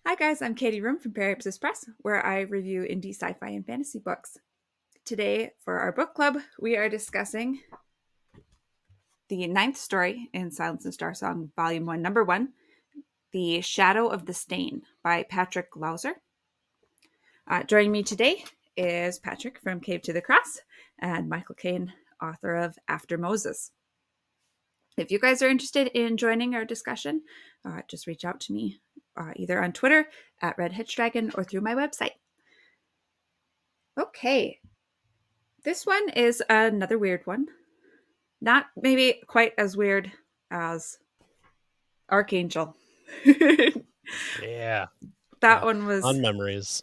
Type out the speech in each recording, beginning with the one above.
Hi guys, I'm Katie Room from Periapsis Press, where I review indie sci-fi and fantasy books. Today, for our book club, we are discussing the ninth story in Silence and Starsong, Volume 1, Number 1, The Shadow of the Stain by Patrick Lauser. Joining me today is Patrick from Cave to the Cross and Michael Kane, author of After Moses. If you guys are interested in joining our discussion, just reach out to me either on Twitter at Red Hitch Dragon or through my website. Okay, this one is another weird one. Not maybe quite as weird as Archangel. Yeah. That one was Fond memories.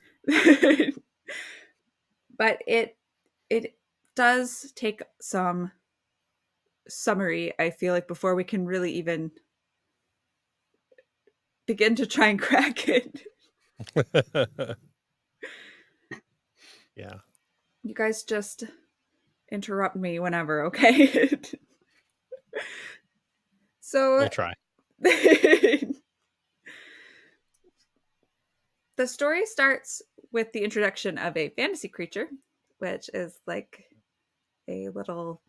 but it does take some summary, I feel like, before we can really even begin to try and crack it. Yeah. You guys just interrupt me whenever, okay? So We'll try. the story starts with the introduction of a fantasy creature, which is like a little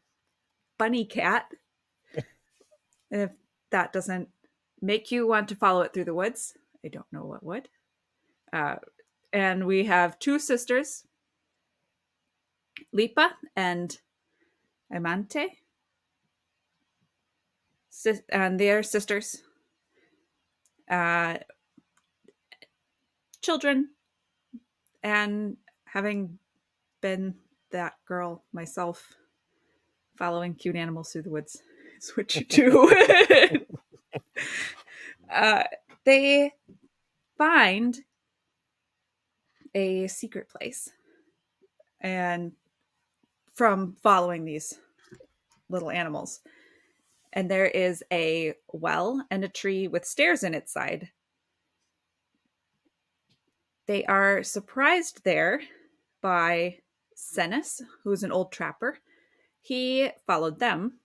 bunny cat. And if that doesn't make you want to follow it through the woods, I don't know what would. And we have two sisters, Lipa and Amante. And they are sisters. Children. And having been that girl myself, following cute animals through the woods is what you do. They find a secret place, and from following these little animals, and there is a well and a tree with stairs in its side. They are surprised there by Senis, who's an old trapper. He followed them,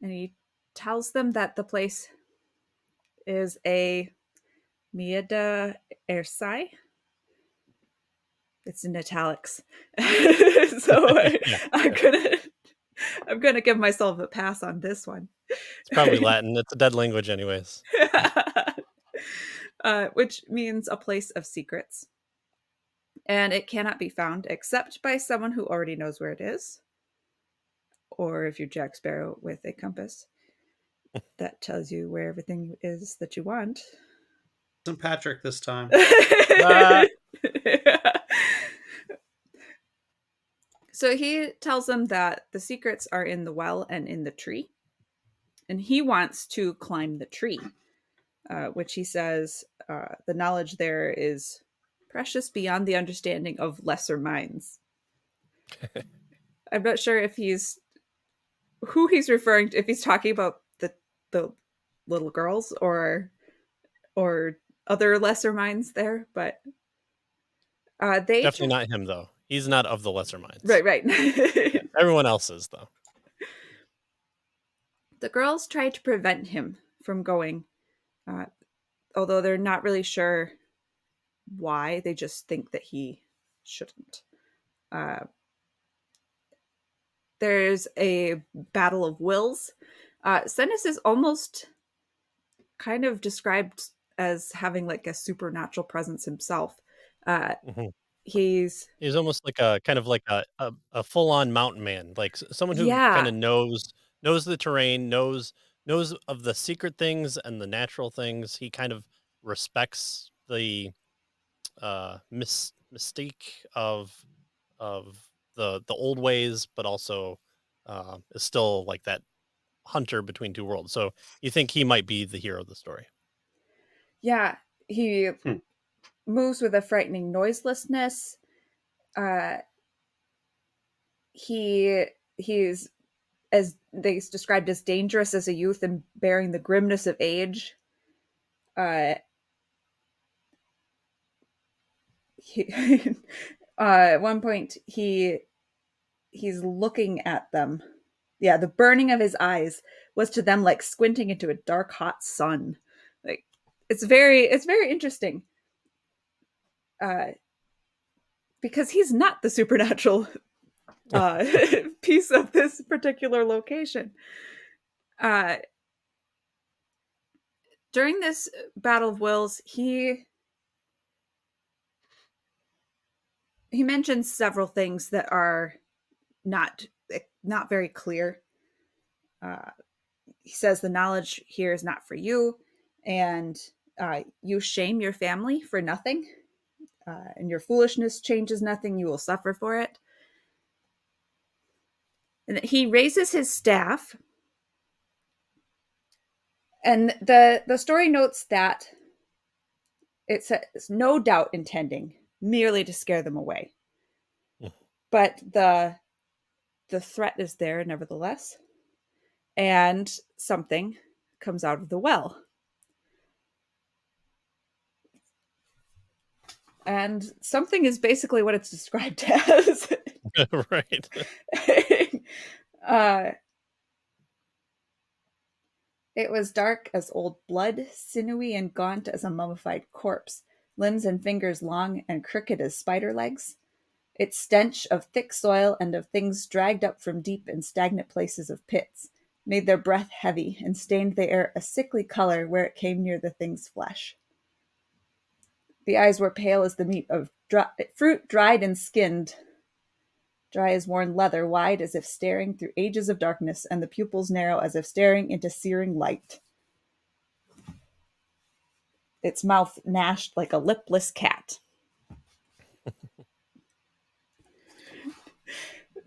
and he tells them that the place is a Miada Ersai. It's in italics. So Yeah. I'm gonna give myself a pass on this one. It's probably Latin. It's a dead language anyways. Which means a place of secrets. And it cannot be found except by someone who already knows where it is. Or if you're Jack Sparrow with a compass that tells you where everything is that you want. St. Patrick this time. So he tells them that the secrets are in the well and in the tree. And he wants to climb the tree, which he says the knowledge there is precious beyond the understanding of lesser minds. I'm not sure if who he's referring to, if he's talking about the little girls or other lesser minds there, but they Definitely not him though. He's not of the lesser minds. Right. Yeah, everyone else is though. The girls try to prevent him from going, although they're not really sure why. They just think that he shouldn't. There's a battle of wills. Senis is almost kind of described as having like a supernatural presence himself. Mhm. He's almost like a kind of like a full on mountain man, like someone who kind yeah, of knows the terrain, knows of the secret things and the natural things. He kind of respects the mystique of the old ways, but also is still like that hunter between two worlds. So you think he might be the hero of the story? yeah. He moves with a frightening noiselessness. Uh, he's as they described as dangerous as a youth and bearing the grimness of age. Uh, he, at one point, he's looking at them. Yeah, the burning of his eyes was to them like squinting into a dark, hot sun. Like it's very interesting. uh, because he's not the supernatural uh, piece of this particular location. Uh, during this Battle of Wills, he mentions several things that are not not very clear. Uh, he says the knowledge here is not for you, and you shame your family for nothing, and your foolishness changes nothing. You will suffer for it. And he raises his staff, and the story notes that it says no doubt intending merely to scare them away, but the threat is there nevertheless, and something comes out of the well. And something is basically what it's described as. Right. uh, it was dark as old blood, sinewy and gaunt as a mummified corpse, limbs and fingers long and crooked as spider legs. Its stench of thick soil and of things dragged up from deep and stagnant places of pits made their breath heavy and stained the air a sickly color where it came near the thing's flesh. The eyes were pale as the meat of fruit dried and skinned, dry as worn leather, wide as if staring through ages of darkness, and the pupils narrow as if staring into searing light. Its mouth gnashed like a lipless cat.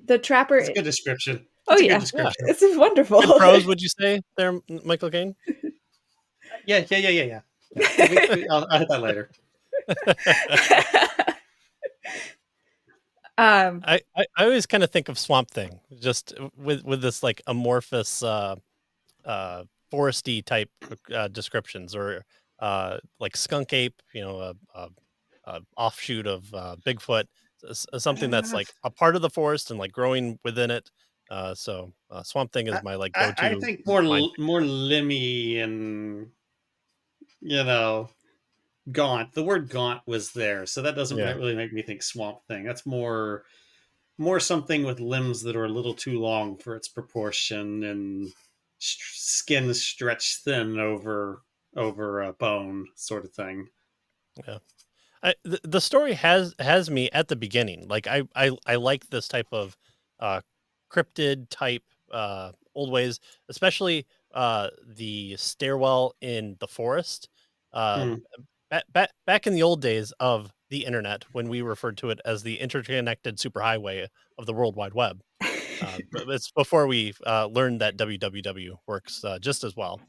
The trapper. It's a good description. Oh It's a good yeah, Yeah. description. it's wonderful. Good prose, would you say there, Michael Kane? Yeah. I'll hit that later. I always kind of think of Swamp Thing, just with this like amorphous foresty type descriptions, or like skunk ape, a offshoot of Bigfoot, something that's like a part of the forest and like growing within it. Swamp Thing is my like I go-to think more mind. more limmy and gaunt. The word gaunt was there, so that doesn't Yeah, really make me think swamp thing. That's more something with limbs that are a little too long for its proportion and skin stretched thin over a bone, sort of thing. yeah. The story has me at the beginning. Like I like this type of uh, cryptid type old ways, especially the stairwell in the forest. Uh, Hmm. back in the old days of the internet, when we referred to it as the interconnected superhighway of the World Wide Web. But it's before we learned that www works just as well.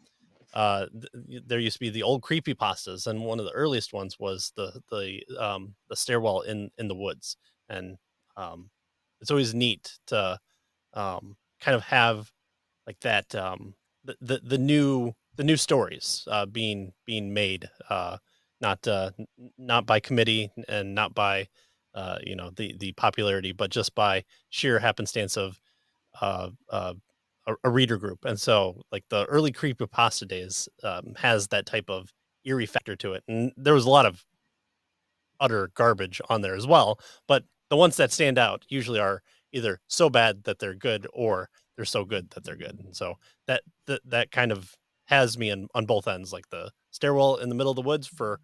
There used to be the old creepy pastas, and one of the earliest ones was the stairwell in the woods. And um, it's always neat to kind of have like that the new stories being made, not by committee and not by the popularity, but just by sheer happenstance of uh, uh, a reader group. And so, like the early creepypasta days has that type of eerie factor to it. And there was a lot of utter garbage on there as well. But the ones that stand out usually are either so bad that they're good, or they're so good that they're good. And so that kind of has me on both ends, like the stairwell in the middle of the woods for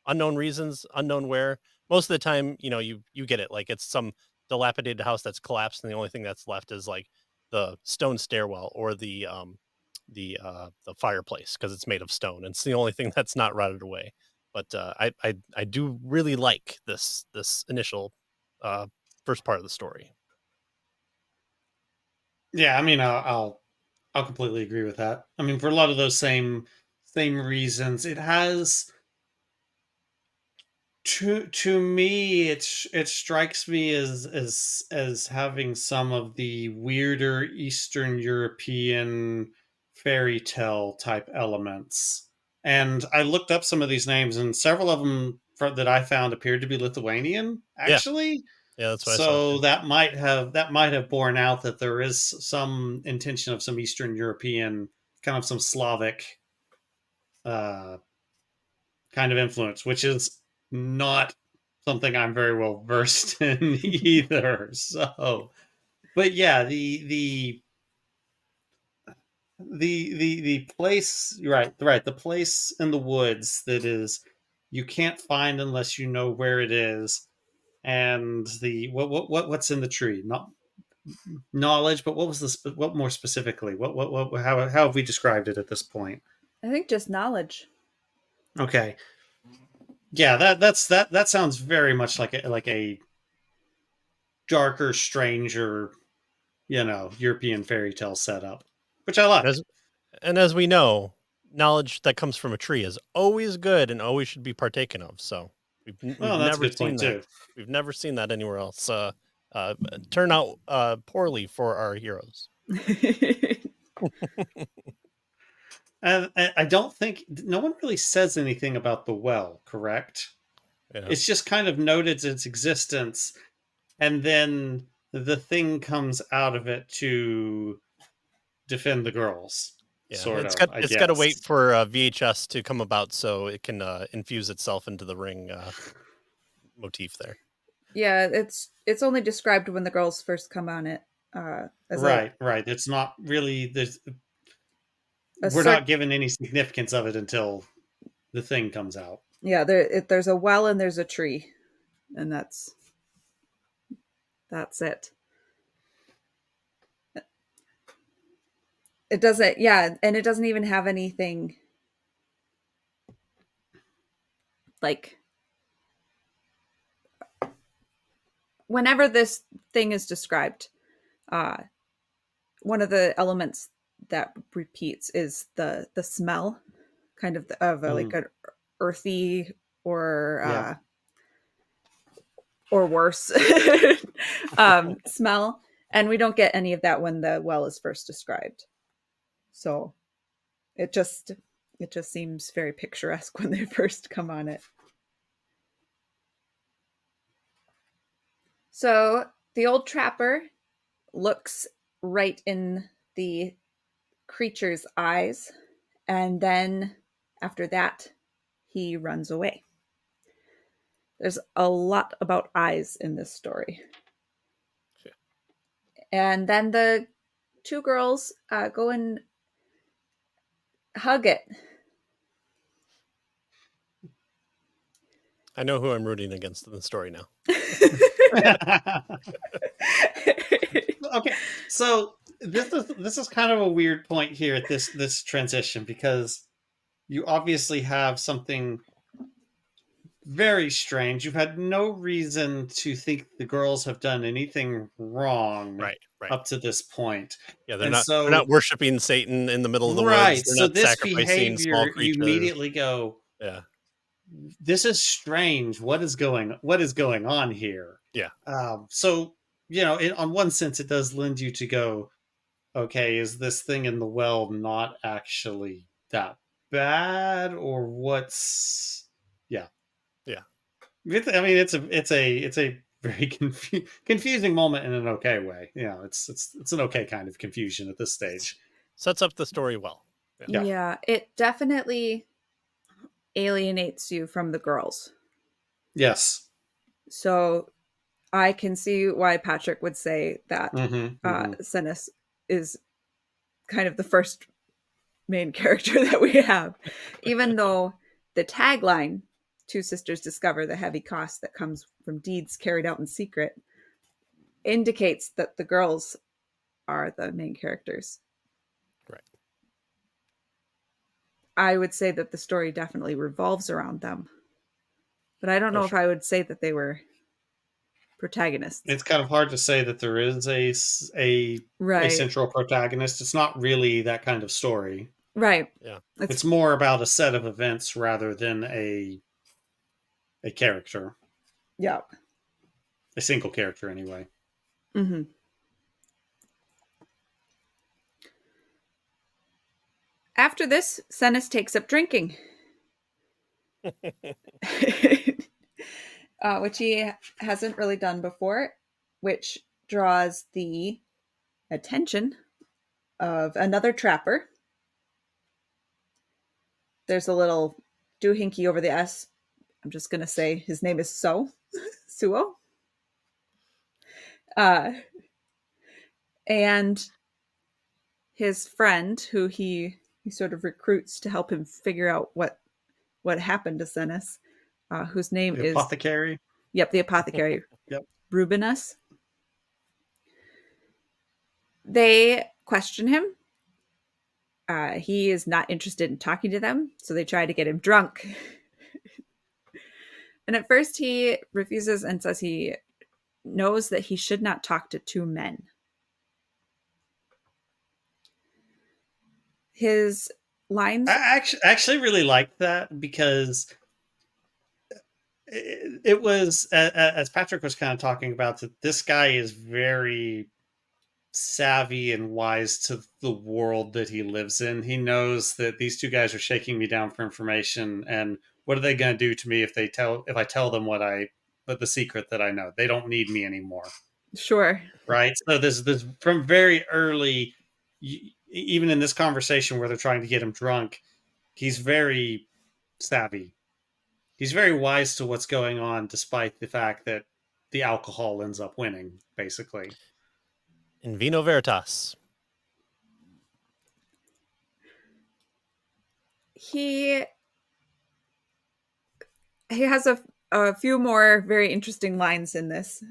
unknown reasons, unknown where. Most of the time, you get it. Like it's some dilapidated house that's collapsed, and the only thing that's left is like the stone stairwell or the fireplace because it's made of stone. And it's the only thing that's not rotted away. But I do really like this initial uh, first part of the story. Yeah, I mean, I'll completely agree with that. I mean, for a lot of those same reasons, it has to me it strikes me as having some of the weirder Eastern European fairy tale type elements. And I looked up some of these names, and several of them that I found appeared to be Lithuanian, Yeah, actually. yeah, that's what I saw So too. that might have borne out that there is some intention of some Eastern European, kind of some Slavic uh, kind of influence, which is not something I'm very well versed in either. So, but yeah, the place, right, the place in the woods that is you can't find unless you know where it is, and the what's in the tree? Not knowledge, but what was what more specifically? What how have we described it at this point? I think just knowledge. Okay, yeah, that sounds very much like a darker, stranger, European fairy tale setup, which I And like. as we know, knowledge that comes from a tree is always good and always should be partaken of. So we've Oh, that's a never good seen point that. too. We've never seen that anywhere else. Turn out poorly for our heroes. And I don't think no one really says anything about the well, correct? Yeah, It's just kind of noted its existence, and then the thing comes out of it to defend the girls, yeah. sort of, I It's got to wait guess. for VHS to come about so it can infuse itself into the ring motif there. Yeah, it's only described when the girls first come on it as Right, right. It's not really a we're cert. not given any significance of it until the thing comes out. Yeah, there's a well and there's a tree, and that's it. It doesn't, yeah, and it doesn't even have anything like whenever this thing is described. Uh, One of the elements that repeats is the smell, kind of of a, like Mm, an earthy or yeah. worse smell, and we don't get any of that when the well is first described. So it just it just seems very picturesque when they first come on it. So the old trapper looks right in the creature's eyes, and then after that, he runs away. There's a lot about eyes in this story. Yeah. And then the two girls go and hug it. I know who I'm rooting against in the story now. Okay, so this is kind of a weird point here at this transition, because you obviously have something very strange. You've had no reason to think the girls have done anything wrong Right, right. up to this point. Yeah, And they're not so, worshiping Satan in the middle of the woods. right, They're so not this sacrificing small behavior, you creatures. immediately go, Yeah, this is strange. What is going on here? yeah, So, on one sense, it does lend you to go, okay, is this thing in the well not actually that bad, or what's, yeah. yeah. I mean, it's a very confusing moment in an okay way. It's an okay kind of confusion at this stage. Sets up the story well. Yeah, Yeah. Yeah, it definitely alienates you from the girls. Yes. So I can see why Patrick would say that Mm-hmm. Mm-hmm. Senis is kind of the first main character that we have, even though the tagline, Two Sisters Discover the Heavy Cost That Comes from Deeds Carried Out in Secret, indicates that the girls are the main characters. right. I would say that the story definitely revolves around them, but I don't Oh, know if sure. I would say that they were protagonists. It's kind of hard to say that there is a Right, central protagonist. It's not really that kind of story. right. Yeah, It's It's more about a set of events rather than a character, yeah. a single character anyway. Mm-hmm. After this, Senis takes up drinking, which he hasn't really done before, which draws the attention of another trapper. There's a little doohinky over the S I'm just going to say his name is Suo. Uh, and his friend, who he sort of recruits to help him figure out what happened to Senis, whose name The is, apothecary. yep, the apothecary, Yep. Rubinus. They question him. He is not interested in talking to them, so they try to get him drunk. And at first he refuses and says he knows that he should not talk to two men. His lines. I actually really liked that because it was, as Patrick was kind of talking about, that this guy is very savvy and wise to the world that he lives in. He knows that these two guys are shaking me down for information, and what are they going to do to me if I tell them but the secret that I know? They don't need me anymore. Sure. Right. So this from very early, even in this conversation where they're trying to get him drunk, he's very savvy. He's very wise to what's going on, despite the fact that the alcohol ends up winning, basically. In vino veritas. He has a few more very interesting lines in this,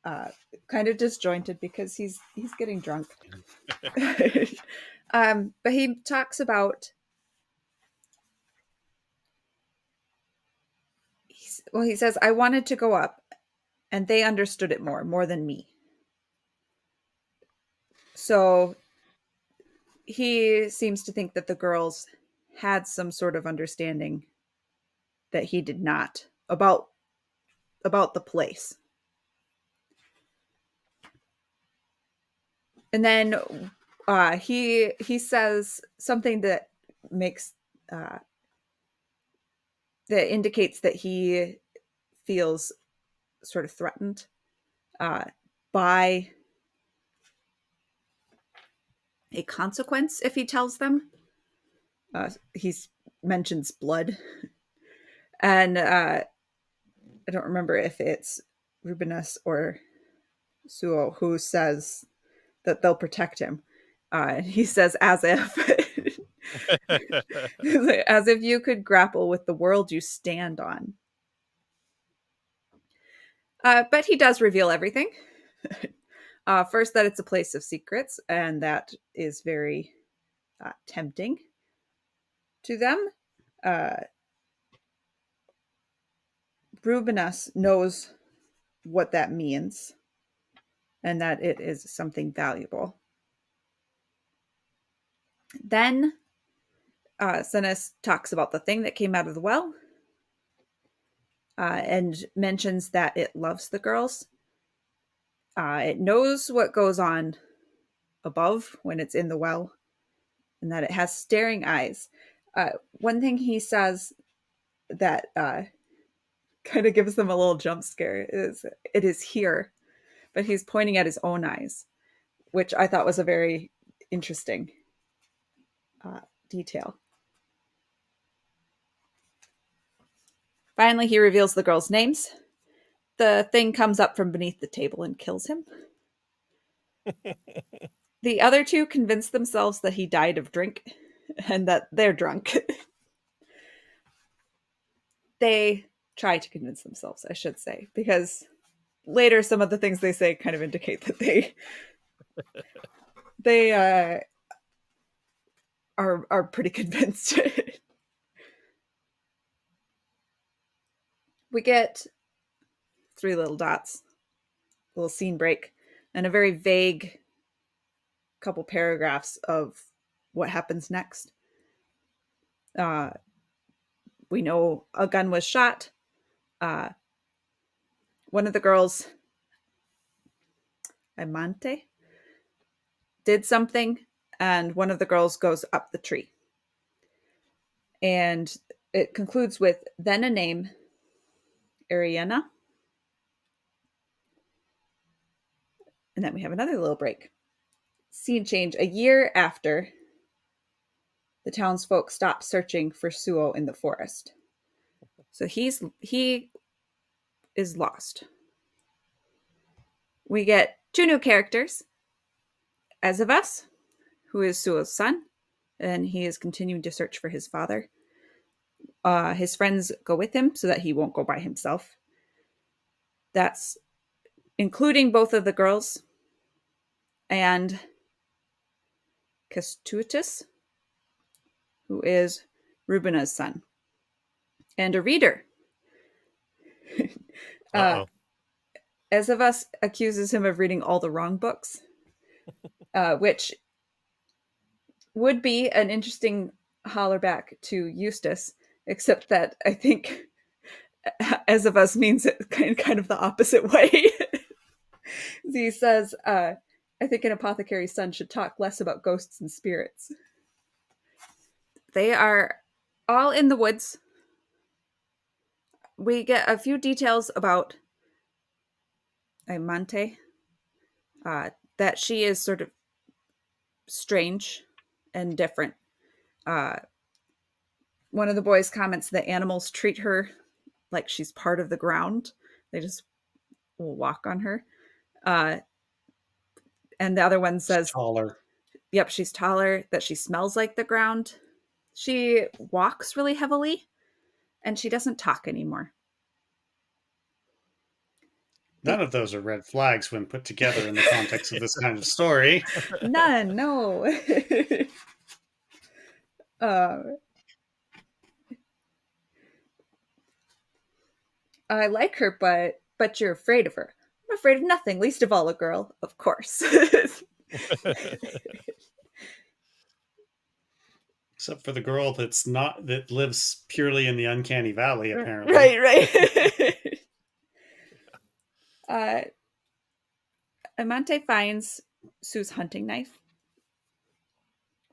kind of disjointed because he's getting drunk. But he talks about, he says, I wanted to go up, and they understood it more than me. So he seems to think that the girls had some sort of understanding that he did not about the place. And then he says something that makes that indicates that he feels sort of threatened by a consequence if he tells them. He mentions blood, and I don't remember if it's Rubinus or Suo who says that they'll protect him. He says, as if as if you could grapple with the world you stand on. But he does reveal everything. First, that it's a place of secrets, and that is very tempting to them. Rubinus knows what that means, and that it is something valuable. Then Senis talks about the thing that came out of the well, and mentions that it loves the girls. It knows what goes on above when it's in the well, and that it has staring eyes. One thing he says that kind of gives them a little jump scare is it is here, but he's pointing at his own eyes, which I thought was a very interesting detail. Finally, he reveals the girls' names. The thing comes up from beneath the table and kills him. The other two convince themselves that he died of drink and that they're drunk. They try to convince themselves, I should say, because later some of the things they say kind of indicate that they are pretty convinced. We get 3 little dots, a little scene break, and a very vague couple paragraphs of what happens next. We know a gun was shot. One of the girls, Amante, did something, and one of the girls goes up the tree. And it concludes with then a name, Ariana. And then we have another little break. Scene change a year after the townsfolk stopped searching for Suo in the forest. So he is lost. We get two new characters. As of Us, who is Suo's son, and he is continuing to search for his father. His friends go with him so that he won't go by himself. That's including both of the girls and Kestutis, who is Rubina's son, and a reader. Uh oh. As of Us accuses him of reading all the wrong books, which would be an interesting holler back to Eustace, except that I think As of Us means it kind of the opposite way. He says, I think an apothecary's son should talk less about ghosts and spirits. They are all in the woods. We get a few details about Amante, that she is sort of strange and different. Uh, One of the boys comments that animals treat her like she's part of the ground. They just will walk on her. And the other one says, Taller. yep, she's taller, that she smells like the ground. She walks really heavily, and she doesn't talk anymore. None of those are red flags when put together in the context of this kind of story. None, no. uh, I like her, but you're afraid of her. I'm afraid of nothing, least of all a girl, of course. Except for the girl that lives purely in the uncanny valley, apparently. Right. Amante finds Sue's hunting knife,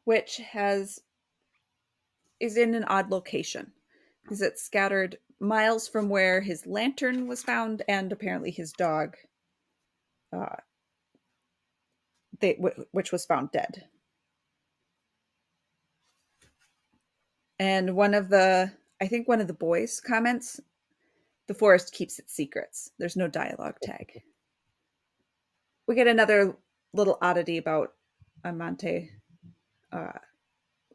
which is in an odd location because it's scattered miles from where his lantern was found and apparently his dog, uh, which was found dead. And I think one of the boys comments, the forest keeps its secrets. There's no dialogue tag. We get another little oddity about Amante,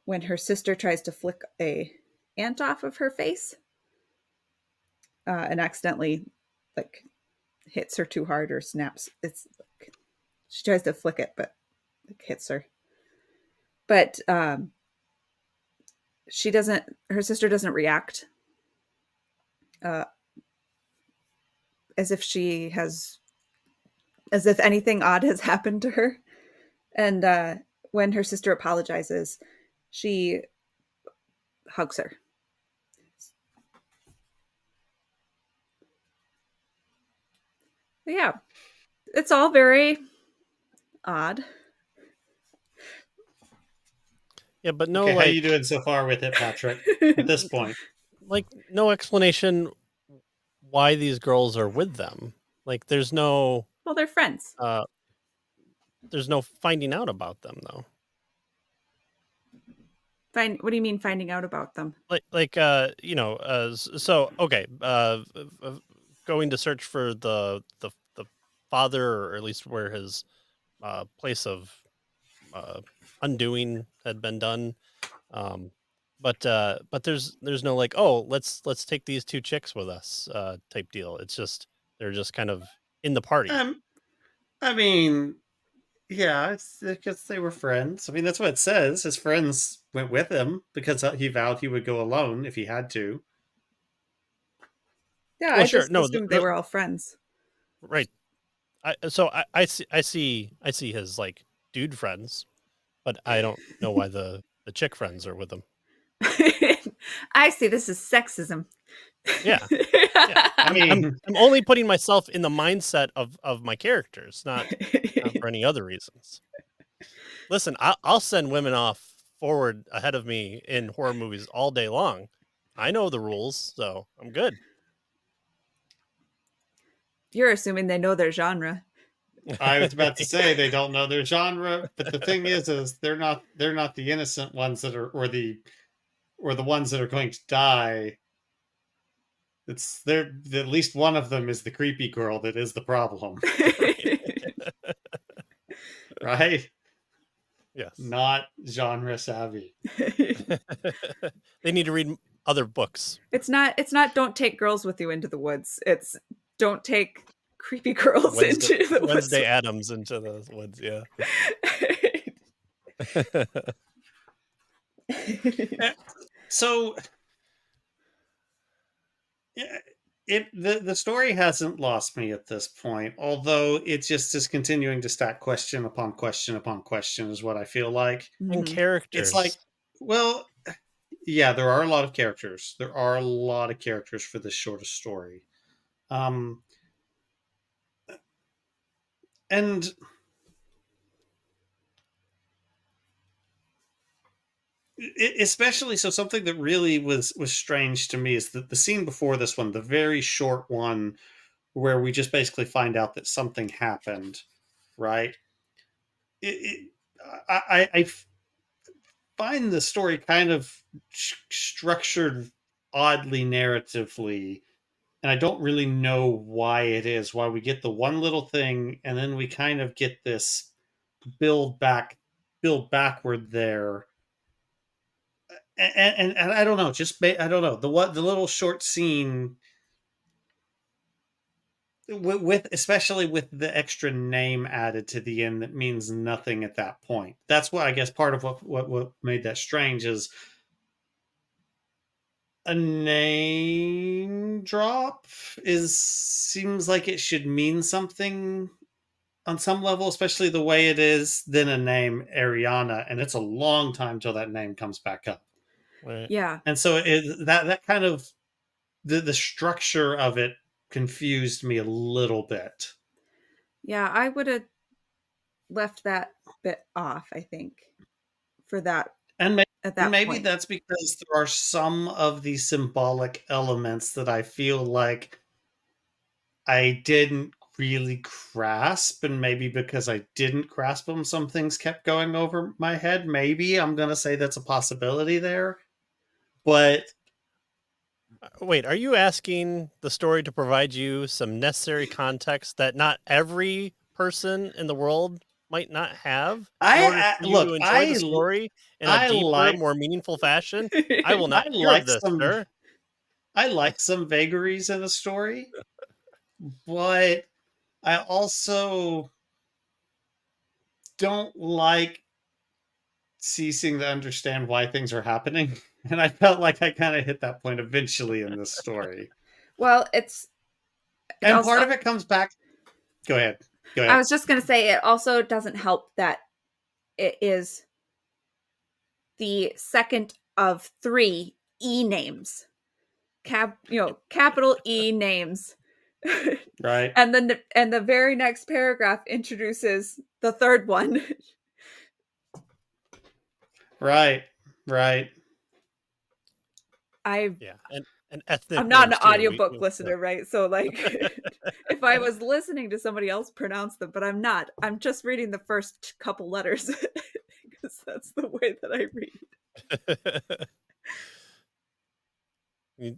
when her sister tries to flick a ant off of her face, and accidentally like hits her too hard or snaps. She tries to flick it, but it hits her. But she doesn't. Her sister doesn't react, uh, as as if anything odd has happened to her. And when her sister apologizes, she hugs her. But yeah, it's all very odd. Yeah, but no, Okay, how like, you doing so far with it, Patrick? At this point, like no explanation why these girls are with them. Like, Well, they're friends. uh, there's no finding out about them though. What do you mean finding out about them? So okay, going to search for the father, or at least where his place of undoing had been done. Um, but there's no like, oh, let's take these two chicks with us type deal. It's just they're just kind of in the party. I mean, yeah, it's because they were friends. I mean, that's what it says. His friends went with him because he vowed he would go alone if he had to. Yeah, Well, I sure, just no, assumed they were all friends. right. I see his like dude friends, but I don't know why the chick friends are with him. I see. This is sexism. Yeah, yeah. I mean, I'm only putting myself in the mindset of my characters, not for any other reasons. Listen, I'll send women off forward ahead of me in horror movies all day long. I know the rules, so I'm good. You're assuming they know their genre. I was about to say they don't know their genre, but the thing is they're not the innocent ones that are or the ones that are going to die. It's there. At least one of them is the creepy girl that is the problem, right? Yes. Not genre savvy. They need to read other books. It's not don't take girls with you into the woods. It's don't take creepy girls Wednesday into the woods. Wednesday Adams into the woods. Yeah. Eh, So yeah, the story hasn't lost me at this point, although it just is continuing to stack question upon question upon question, is what I feel like. And Mhm. It's like, characters. well, yeah, there are a lot of characters. There are a lot of characters for this shortest story. Um, and especially so, something that really was strange to me is that the scene before this one, the very short one where we just basically find out that something happened, right? It, I find the story kind of structured oddly narratively, and I don't really know why it is. Why we get the one little thing, and then we kind of get this build back, build backward there, and I don't know. I don't know the little short scene with especially with the extra name added to the end that means nothing at that point. That's what I guess part of what made that strange is a name drop is seems like it should mean something on some level, especially the way it is, then a name Ariana, and it's a long time till that name comes back up. Right. Yeah. And so that kind of the structure of it confused me a little bit. Yeah, I would have left that bit off, I think, for that And maybe, at and that maybe point. that's because there are some of these symbolic elements that I feel like I didn't really grasp, and maybe because I didn't grasp them, some things kept going over my head. Maybe I'm gonna say that's a possibility there, but Wait, are you asking the story to provide you some necessary context that not every person in the world might not have in order for you to look, enjoy the story in a I deeper, like more meaningful fashion? I will I not hear of like this, some sir. I like some vagaries in a story, but I also don't like ceasing to understand why things are happening. And I felt like I kind of hit that point eventually in this story. Well, it And also part of it comes back. Go ahead. Go I ahead. was just going to say it also doesn't help that it is the second of 3 E names. Capital E names. Right. And the very next paragraph introduces the third one. Right. Right. I Yeah, and I'm ethnic not an names too. audiobook Yeah. listener, right? So like if I was listening to somebody else pronounce them, but I'm not. I'm just reading the first couple letters because that's the way that I read.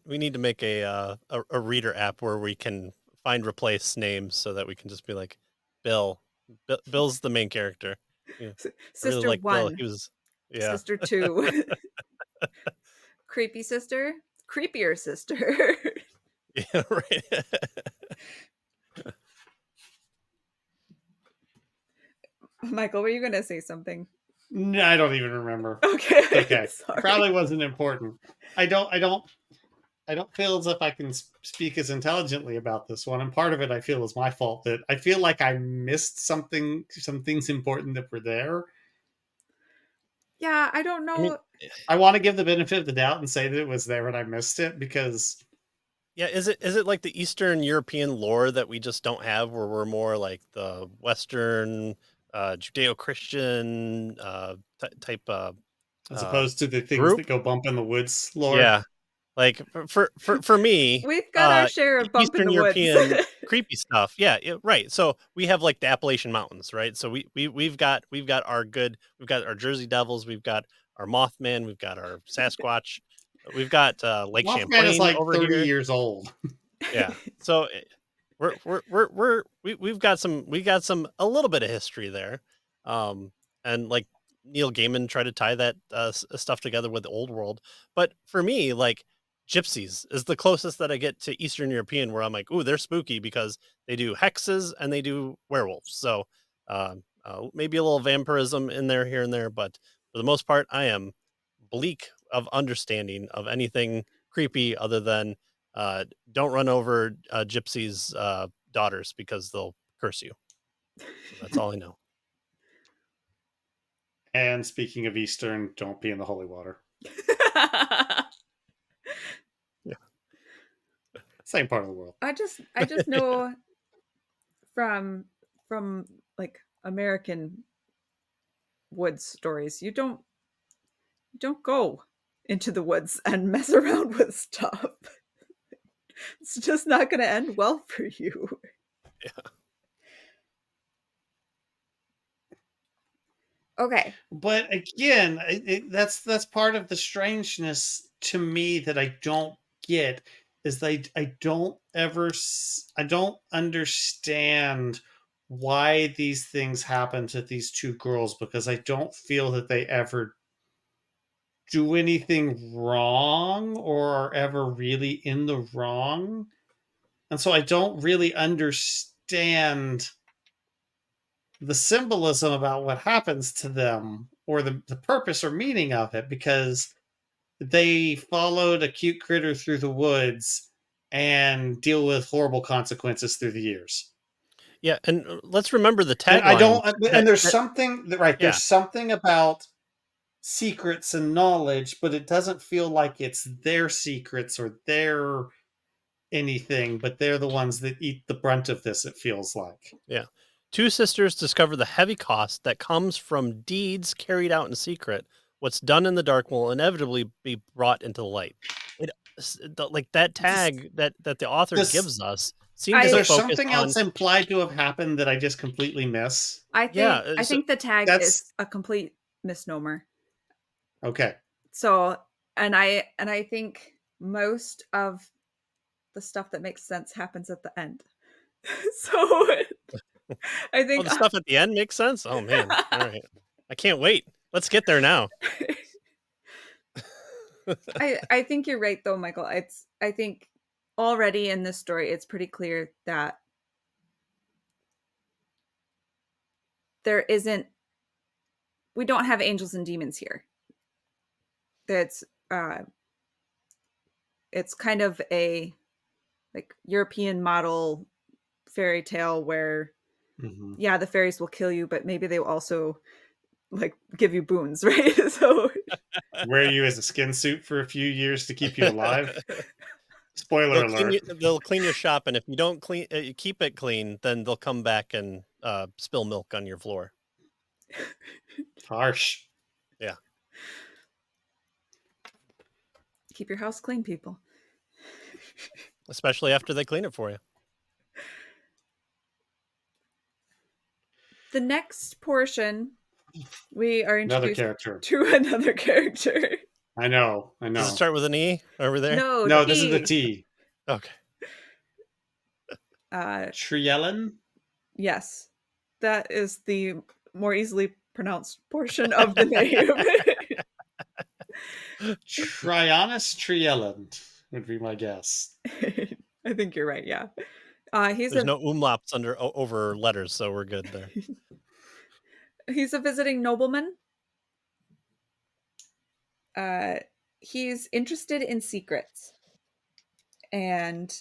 We need to make a reader app where we can find replace names so that we can just be like Bill. Bill's the main character. Yeah, I really Sister like Bill. 1, He was yeah. sister 2, creepy sister, creepier sister. Yeah, right. Michael, were you going to say something? No, I don't even remember. Okay, It's okay. It sorry. probably wasn't important. I don't. I don't. I don't feel as if I can speak as intelligently about this one, and part of it I feel is my fault. That I feel like I missed something, some things important that were there. Yeah, I don't I mean, know. I want to give the benefit of the doubt and say that it was there and I missed it because yeah, is it like the Eastern European lore that we just don't have, where we're more like the Western Judeo-Christian type as uh, opposed to the things group? that go bump in the woods lore. Yeah, like for me, We've got our share of bump in Eastern the woods. European creepy stuff. Yeah, right. So we have like the Appalachian Mountains, right? So we've got our Jersey Devils, we've got our Mothman, we've got our Sasquatch. We've got Lake Mothman is Champlain like over 30 here. years old. Yeah. So we've got some a little bit of history there. And like Neil Gaiman tried to tie that stuff together with the old world. But for me, like gypsies is the closest that I get to Eastern European where I'm like, ooh, they're spooky because they do hexes and they do werewolves. So maybe a little vampirism in there here and there, but for the most part, I am bleak of understanding of anything creepy other than uh, don't run over gypsies' daughters because they'll curse you. That's all I know. And speaking of Eastern, don't be in the holy water. Yeah. Same part of the world. I just know from like American woods stories, you don't go into the woods and mess around with stuff. It's just not going to end well for you. Yeah. Okay. But again, that's part of the strangeness to me that I don't get is that I don't understand why these things happen to these two girls because I don't feel that they ever do anything wrong or are ever really in the wrong. And so I don't really understand the symbolism about what happens to them or the purpose or meaning of it because they followed a cute critter through the woods and deal with horrible consequences through the years. Yeah, and let's remember the And I tagline don't, and there's that something, right? yeah. There's something about secrets and knowledge, but it doesn't feel like it's their secrets or their anything, but they're the ones that eat the brunt of this, it feels like. Yeah. Two sisters discover the heavy cost that comes from deeds carried out in secret. What's done in the dark will inevitably be brought into the light. It like that This, tag that the author this gives us seemed is to I there focus something on else implied to have happened that I just completely miss? yeah. I So think the tag That's is a complete misnomer. okay. So, and I think most of the stuff that makes sense happens at the end. So, I oh, think the stuff at the end makes sense. Oh man, all right, I can't wait. Let's get there now. I think you're right though, Michael. I think already in this story it's pretty clear that there isn't we don't have angels and demons here. That's uh it's kind of a like European model fairy tale where Mm-hmm. yeah, the fairies will kill you, but maybe they will also like give you boons, right? So Wear you as a skin suit for a few years to keep you alive. Spoiler alert. They'll clean your shop, and if you don't keep it clean, then they'll come back and spill milk on your floor. Harsh. Yeah. keep your house clean, people. Especially after they clean it for you. The next portion, we are Another introduced character. to another character. I know. I Does it know. start with an E over there? No, No, this is the T. T. Okay. Triellen? Yes, that is the more easily pronounced portion of the name. Trionus Triellen would be my guess. I think you're right. Yeah, There's no umlauts over letters, so we're good there. he's a visiting nobleman. He's interested in secrets and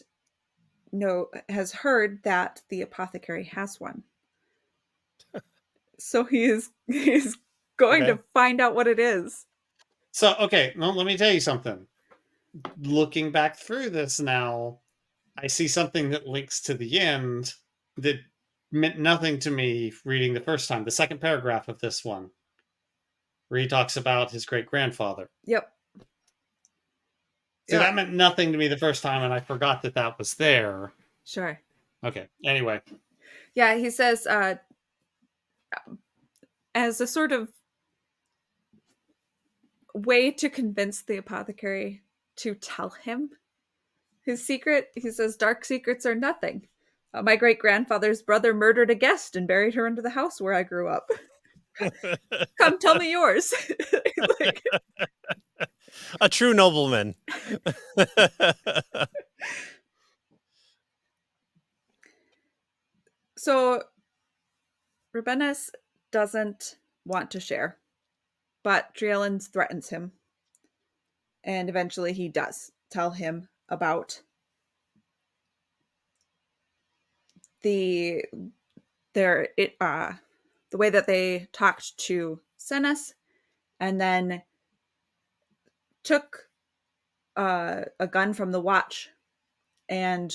has heard that the apothecary has one. So he's going Okay. to find out what it is. So, okay, no, let me tell you something. Looking back through this now, I see something that links to the end that meant nothing to me reading the first time. The second paragraph of this one, where he talks about his great grandfather. Yep. See, Yeah. that meant nothing to me the first time, and I forgot that that was there. Sure. Okay, anyway. Yeah, he says as a sort of way to convince the apothecary to tell him his secret. He says, "Dark secrets are nothing. My great grandfather's brother murdered a guest and buried her under the house where I grew up. Come tell me yours." Like, A true nobleman. so Rubenis doesn't want to share, but Drielin threatens him. And eventually he does tell him about the the way that they talked to Senes, and then took a gun from the watch and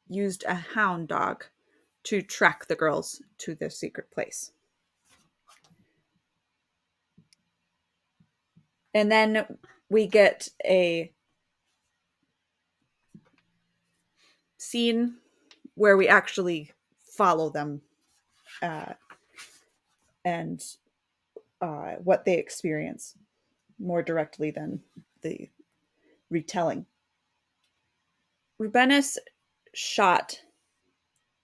used a hound dog to track the girls to their secret place. And then we get a scene where we actually follow them and what they experience more directly than the retelling. Rubenis shot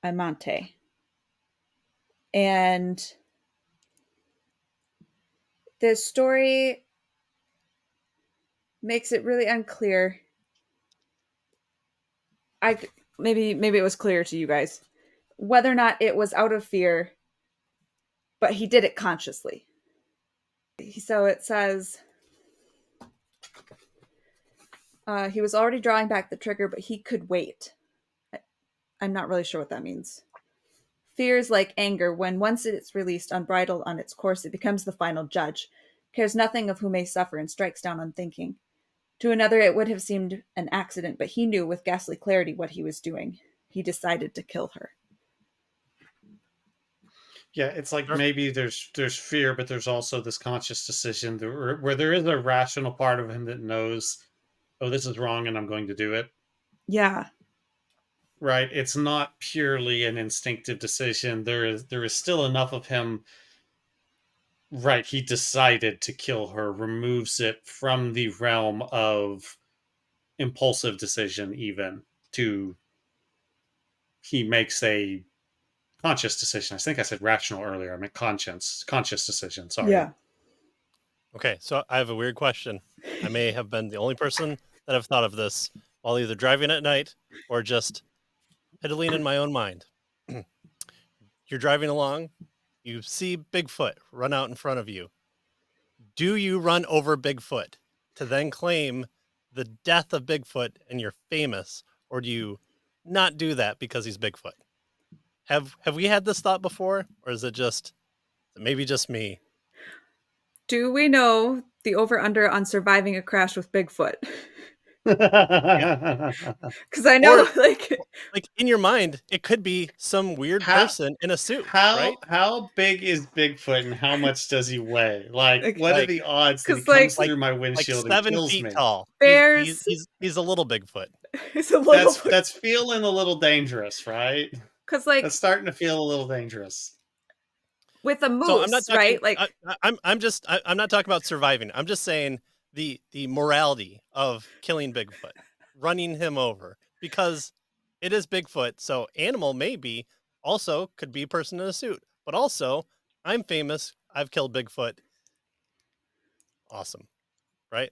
Amante, and the story makes it really unclear. Maybe it was clear to you guys whether or not it was out of fear, but he did it consciously. So it says he was already drawing back the trigger, but he could wait. I'm not really sure what that means. Fear is like anger. When once it's released unbridled on its course, it becomes the final judge, cares nothing of who may suffer, and strikes down unthinking. To another, it would have seemed an accident, but he knew with ghastly clarity what he was doing. He decided to kill her. Yeah, it's like maybe there's fear, but there's also this conscious decision where there is a rational part of him that knows, oh, this is wrong, and I'm going to do it. Yeah. Right? It's not purely an instinctive decision. There is still enough of him. Right, he decided to kill her, removes it from the realm of impulsive decision, even to he makes a conscious decision. I think I said rational earlier. I meant conscious decision. Sorry. Yeah. Okay, so I have a weird question. I may have been the only person that have thought of this while either driving at night or just idling in my own mind. You're driving along, you see Bigfoot run out in front of you. Do you run over Bigfoot to then claim the death of Bigfoot and you're famous, or do you not do that because he's Bigfoot? Have we had this thought before, or is it just maybe just me? Do we know the over-under on surviving a crash with Bigfoot? Yeah. Because I know, Or like in your mind, it could be some weird how person in a suit, how right? how big is Bigfoot and how much does he weigh? Like, what are Like the odds that he because comes like through my like windshield and 7 kills feet me? tall. bears He's a little Bigfoot. is a little That's feeling a little dangerous, right? because That's starting to feel a little dangerous. with a So I'm not moose, talking. right? Like I'm not talking about surviving. I'm just saying the morality of killing Bigfoot, running him over because it is Bigfoot. So animal maybe also could be a person in a suit, but also I'm famous. I've killed Bigfoot. Awesome, right?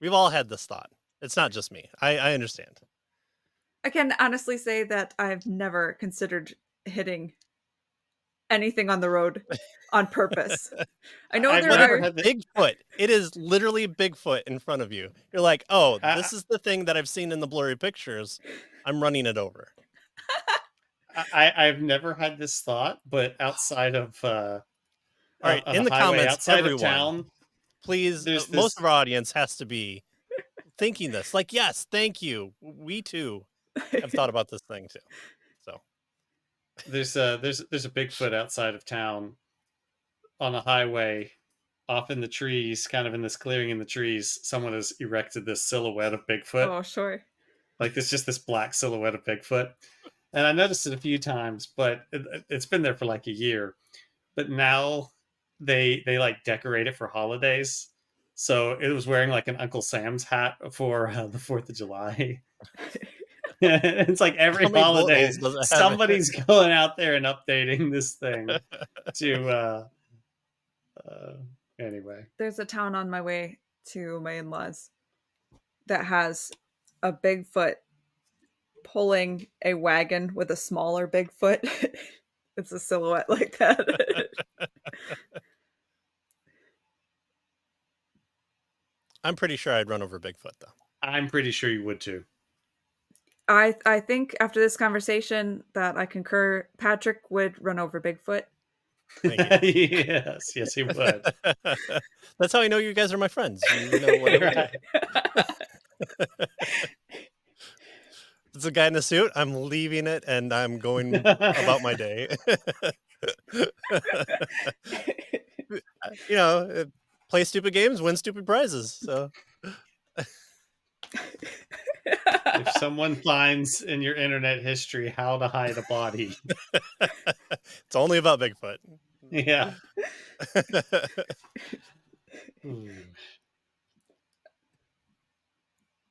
We've all had this thought. It's not just me. I understand. I can honestly say that I've never considered hitting anything on the road on purpose. I know I've there But never it's are had the. Bigfoot. It is literally Bigfoot in front of you. You're like, oh, I, this is the thing that I've seen in the blurry pictures. I'm running it over. I've never had this thought, but outside All right, of in a the highway comments, outside of everyone, town, please, there's most this of our audience has to be thinking this. Like, yes, thank you. We too have thought about this thing too. So, there's a Bigfoot outside of town on a highway off in the trees, kind of in this clearing in the trees. Someone has erected this silhouette of Bigfoot. oh sure. Like, there's just this black silhouette of Bigfoot. And I noticed it a few times, but it's been there for like a year. But now they like decorate it for holidays. So it was wearing like an Uncle Sam's hat for the 4th of July. It's like every How many bullet holiday, holes does it have in it? somebody's going out there and updating this thing to. Uh, anyway, There's a town on my way to my in-laws that has a Bigfoot pulling a wagon with a smaller Bigfoot. It's a silhouette like that. I'm pretty sure I'd run over Bigfoot though. I'm pretty sure you would too. I think after this conversation that I concur Patrick would run over Bigfoot. Thank you. Yes, he would. That's how I know you guys are my friends. You know what I would do. Right. It's a guy in a suit. I'm leaving it and I'm going about my day. You know, play stupid games, win stupid prizes. So If someone finds in your internet history how to hide a body, it's only about Bigfoot. yeah. Hmm.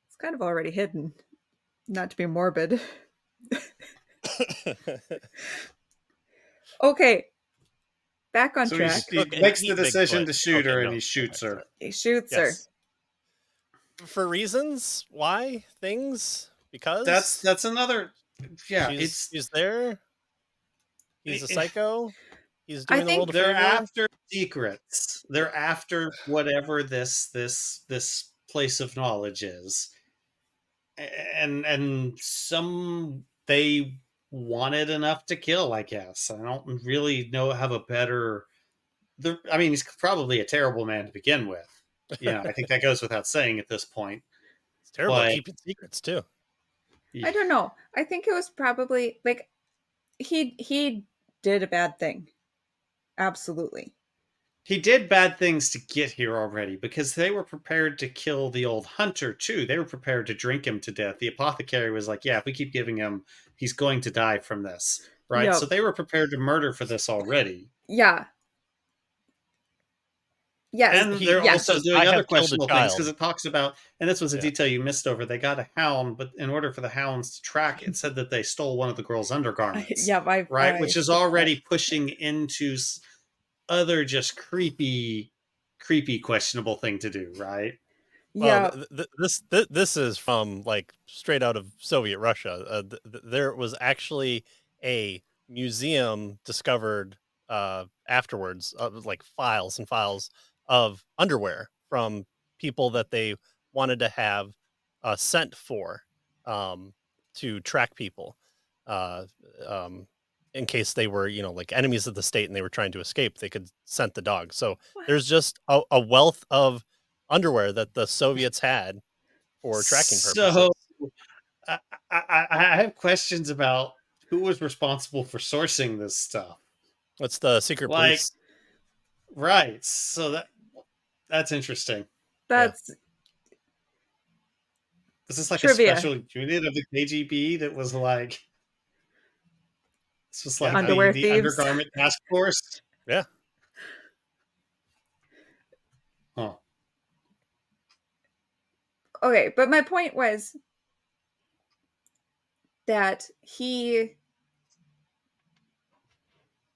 It's kind of already hidden. Not to be morbid. Okay. Back on So track. he Look, and makes the eat decision Bigfoot. to shoot her, Okay, and no. he shoots her. He shoots her. Yes. For reasons? Why? Things? Because? That's another. Yeah, She's there. He's a psycho. He's I doing the world a think they're favor. after secrets. They're after whatever this place of knowledge is, and some they wanted enough to kill. I guess I don't really know have a better. I mean, he's probably a terrible man to begin with. You know, I think that goes without saying at this point. It's terrible at But keeping secrets too. I don't know. I think it was probably like he did a bad thing. Absolutely. he did bad things to get here already because they were prepared to kill the old hunter too. They were prepared to drink him to death. The apothecary was like, yeah, if we keep giving him, he's going to die from this. Right. Yep. So they were prepared to murder for this already. Yeah. Yes. And He they're also says, doing "I other have killed a questionable things because child." it talks about, and this was a Yeah. detail you missed over, they got a hound, but in order for the hounds to track, it said that they stole one of the girl's undergarments. Yeah, Right. Which is already pushing into other just creepy, questionable thing to do. Right. Yeah. Well, this is from like straight out of Soviet Russia. There was actually a museum discovered afterwards, like files and files of underwear from people that they wanted to have sent for to track people uh, um, in case they were, like enemies of the state and they were trying to escape. They could scent the dog. So there's just a wealth of underwear that the Soviets had for tracking purposes. So I have questions about who was responsible for sourcing this stuff. It's the secret Like, police. right. So that's interesting. That's Was this like trivia. a special unit of the KGB that was like, this was like Underwear the thieves. undergarment task force? Yeah. Huh. Okay, but my point was that he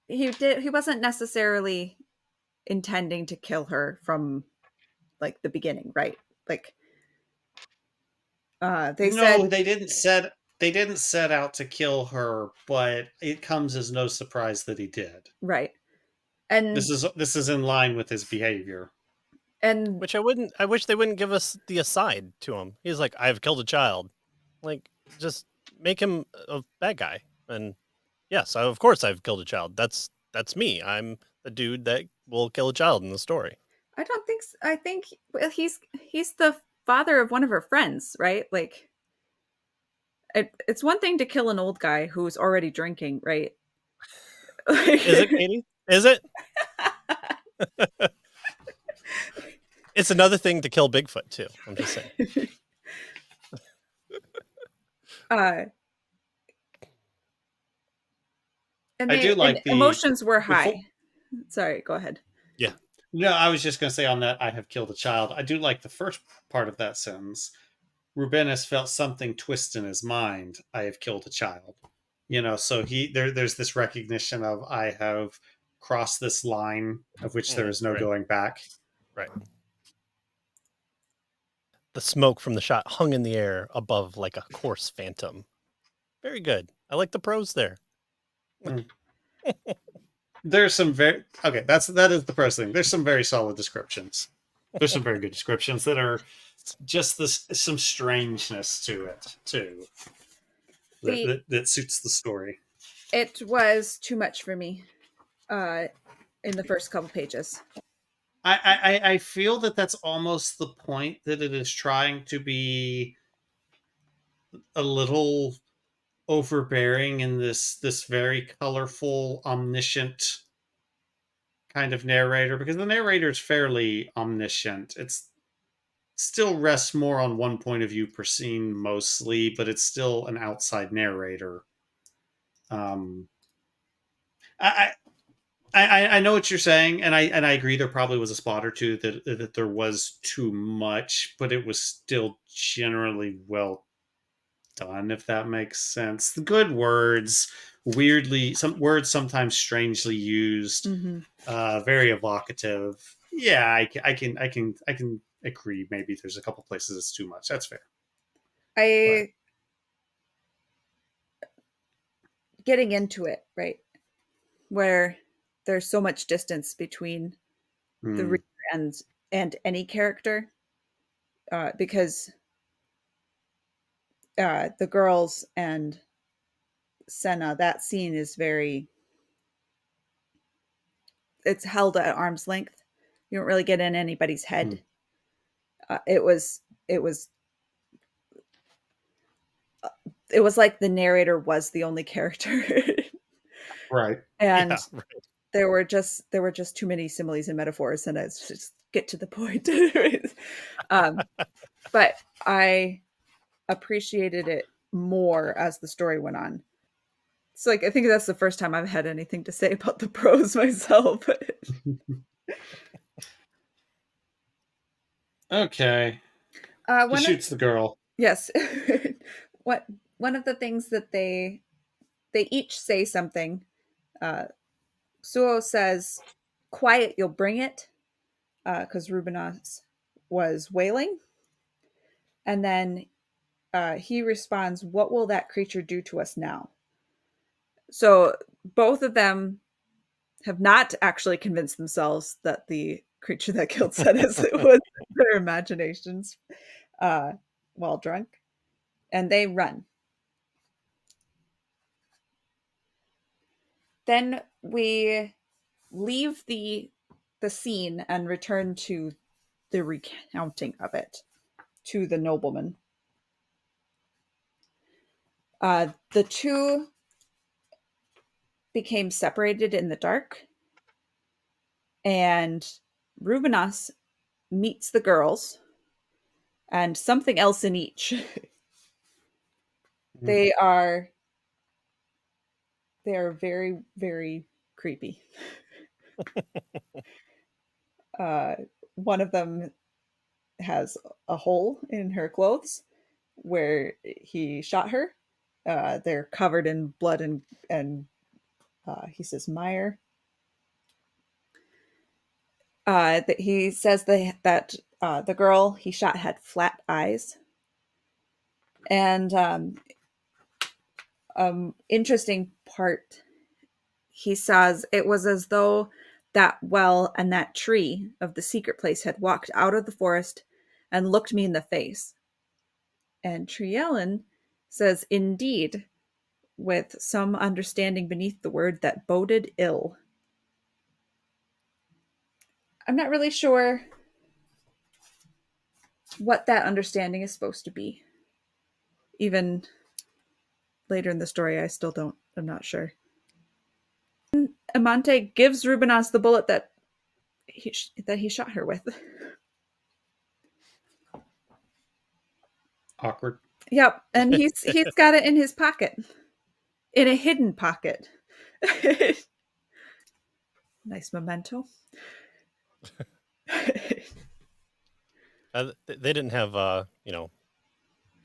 wasn't necessarily intending to kill her from like the beginning, right? Like they said they didn't set out to kill her, but it comes as no surprise that he did. right. And This is in line with his behavior. and Which I wish they wouldn't give us the aside to him. He's like, I've killed a child. Like, just make him a bad guy. And yes, of course I've killed a child. That's me. I'm the dude that will kill a child in the story. I don't think I think he's the father of one of her friends, right? Like it's one thing to kill an old guy who's already drinking, right? Is it, Katie? Is it? It's another thing to kill Bigfoot too. I'm just saying. And I do like emotions were high. before, Sorry, go ahead. Yeah. No, I was just going to say on that, I have killed a child. I do like the first part of that sentence. Ruben has felt something twist in his mind. I have killed a child. So there's this recognition of I have crossed this line of which there is no Right. going back. Right. The smoke from the shot hung in the air above like a coarse phantom. Very good. I like the prose there. Mm. There's some very okay. That is the first thing. There's some very solid descriptions. There's some very good descriptions that are just some strangeness to it too. That The that suits the story. It was too much for me in the first couple pages. I feel that that's almost the point, that it is trying to be a little overbearing in this very colorful, omniscient kind of narrator, because the narrator is fairly omniscient. It's still rests more on one point of view per scene mostly, but it's still an outside narrator. Um, I, I know what you're saying, and I agree. There probably was a spot or two that there was too much, but it was still generally well done, if that makes sense. The good words, weirdly, some words sometimes strangely used, Mm-hmm. very evocative. Yeah, I can agree. Maybe there's a couple places it's too much. That's fair, but I getting into it, right, where there's so much distance between the mm, reader and any character, because the girls and Senna, that scene is very, it's held at arm's length. You don't really get in anybody's mm, head. It was it was like the narrator was the only character. right. Yeah. And Right. there were just too many similes and metaphors, and it's just get to the point. um, but I appreciated it more as the story went on. It's like I think that's the first time I've had anything to say about the prose myself. Okay. He One of shoots the girl. yes, what one of the things that they each say something. Uh, Suo says, "Quiet, you'll bring it," because Rubenos was wailing, and then he responds, "What will that creature do to us now?" So both of them have not actually convinced themselves that the creature that killed Senis was their imaginations uh, while drunk, and they run. Then we leave the scene and return to the recounting of it to the nobleman. The two became separated in the dark, and Rubenos meets the girls and something else in each. Mm, they are they are very, very creepy. Uh, one of them has a hole in her clothes where he shot her. They're covered in blood and he says mire. That he says that the girl he shot had flat eyes, and interesting part, he says it was as though that well and that tree of the secret place had walked out of the forest and looked me in the face. And Triellen says, indeed, with some understanding beneath the word that boded ill. I'm not really sure what that understanding is supposed to be. Even later in the story, I still don't, I'm not sure. Amante gives Rubenas the bullet that he shot her with. awkward. Yep, and he's got it in his pocket, in a hidden pocket. Nice memento. They didn't have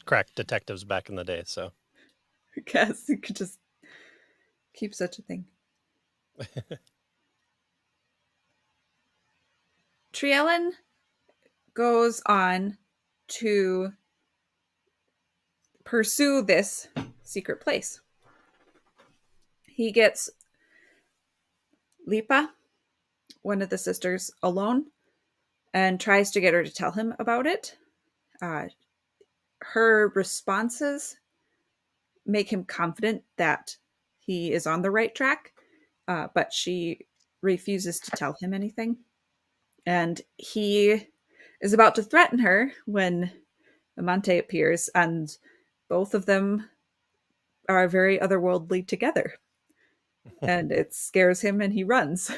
crack detectives back in the day, so I guess you could just keep such a thing. Triellen goes on to pursue this secret place. He gets Lipa, one of the sisters, alone and tries to get her to tell him about it. Uh, her responses make him confident that he is on the right track, but she refuses to tell him anything. And he is about to threaten her when Amante appears, and both of them are very otherworldly together. And it scares him, and he runs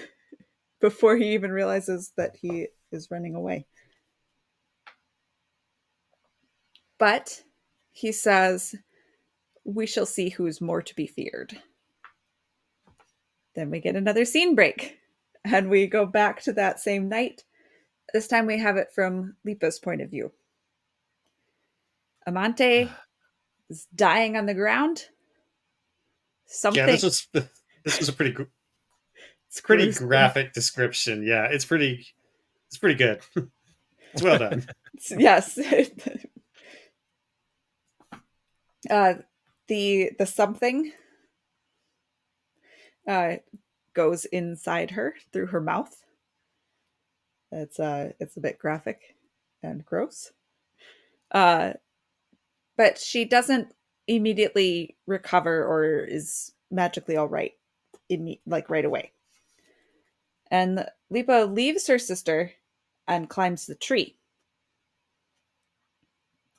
before he even realizes that he is running away. But he says, "We shall see who's more to be feared." Then we get another scene break, and we go back to that same night. This time we have it from Lipa's point of view. Amante is dying on the ground. Yeah, Something. this was a It's pretty gruesome. graphic description. Yeah, it's pretty good. It's well done. Yes. uh, the something uh, goes inside her through her mouth. It's a bit graphic and gross. Uh, but she doesn't immediately recover or is magically all right like right away. And Lipa leaves her sister and climbs the tree.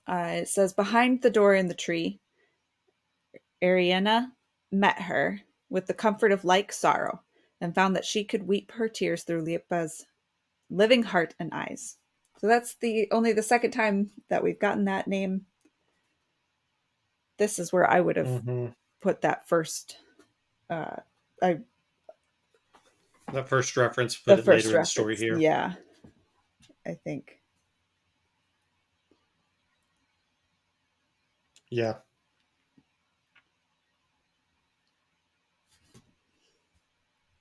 It says behind the door in the tree, Ariana met her with the comfort of like sorrow and found that she could weep her tears through Lipa's living heart and eyes. So that's the only the second time that we've gotten that name. This is where I would have Hmm. put that first uh I That first reference, the put it first later in the story reference. here. Yeah, I think. Yeah.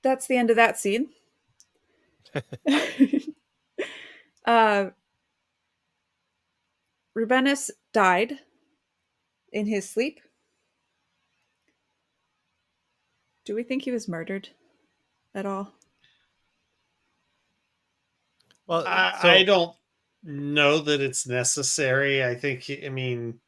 That's the end of that scene. uh Rubenis died in his sleep. Do we think he was murdered at all? well, I so don't know that it's necessary. I mean,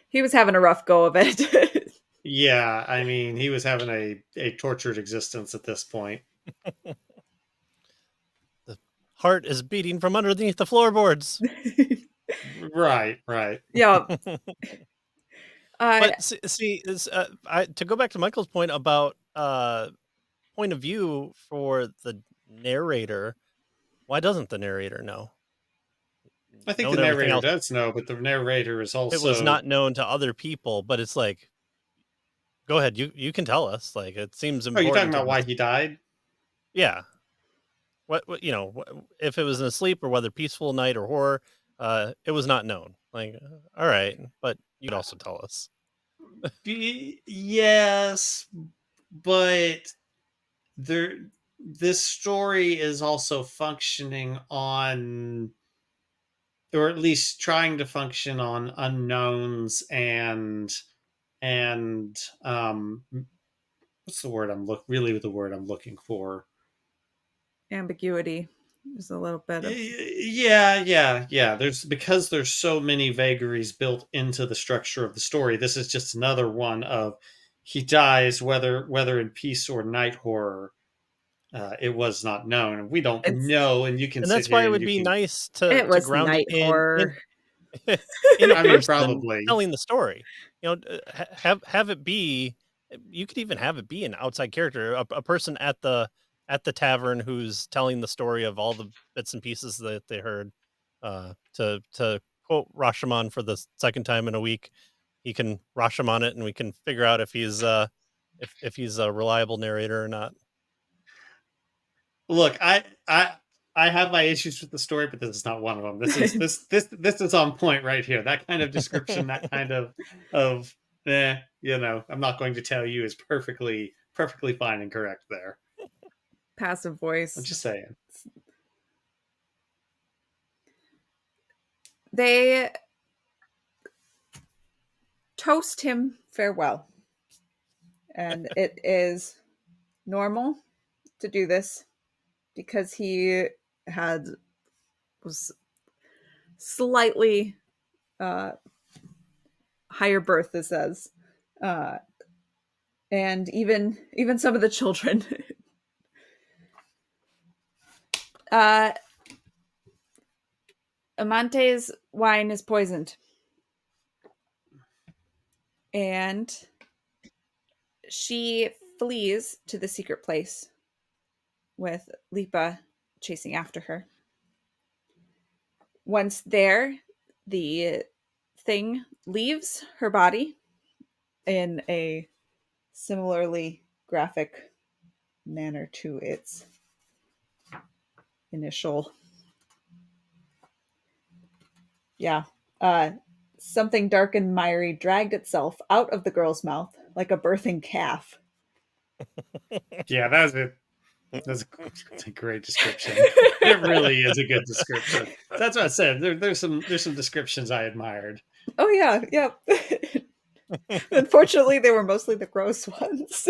He was having a rough go of it. yeah, I mean, he was having a tortured existence at this point. the heart is beating from underneath the floorboards. Right, right. Yeah. Uh, But see is to go back to Michael's point about point of view for the narrator. Why doesn't the narrator know? I think the Known everything narrator else, does know, but the narrator is it was also. not known to other people. But it's like, go ahead, you can tell us. Like, it seems Oh, you're talking important to about us. why he died? Yeah, what if it was in a sleep or whether peaceful night or horror, it was not known. Like, all right, but you could also tell us. Yes, but there this story is also functioning on, or at least trying to function on, unknowns and what's the word the word I'm looking for. ambiguity. There's a little bit of. Yeah, there's so many vagaries built into the structure of the story. This is just another one of, he dies, whether in peace or night horror. It was not known. We don't It's. know, and you can And sit that's why here it and would you be can. nice It to was ground it night in horror. in a I mean, person probably. telling the story. Have it be. You could even have it be an outside character, a person at the tavern who's telling the story of all the bits and pieces that they heard. To quote Rashomon for the second time in a week, he can Rashomon it, and we can figure out if he's a reliable narrator or not. Look, I I have my issues with the story, but this is not one of them. This is on point right here. That kind of description, that kind of I'm not going to tell you is perfectly fine and correct there. Passive I'm voice. just saying. They toast him farewell. And it is normal to do this because he had was slightly higher birth, it says, uh, and even some of the children. uh, Amante's wine is poisoned, and she flees to the secret place with Lipa chasing after her. Once there, the thing leaves her body in a similarly graphic manner to its initial. Yeah. Uh, Something dark and miry dragged itself out of the girl's mouth like a birthing calf. Yeah, that's it. That's a great description. It really is a good description. That's what I said. There's some descriptions I admired. Oh, yeah. Yep. Unfortunately, they were mostly the gross ones.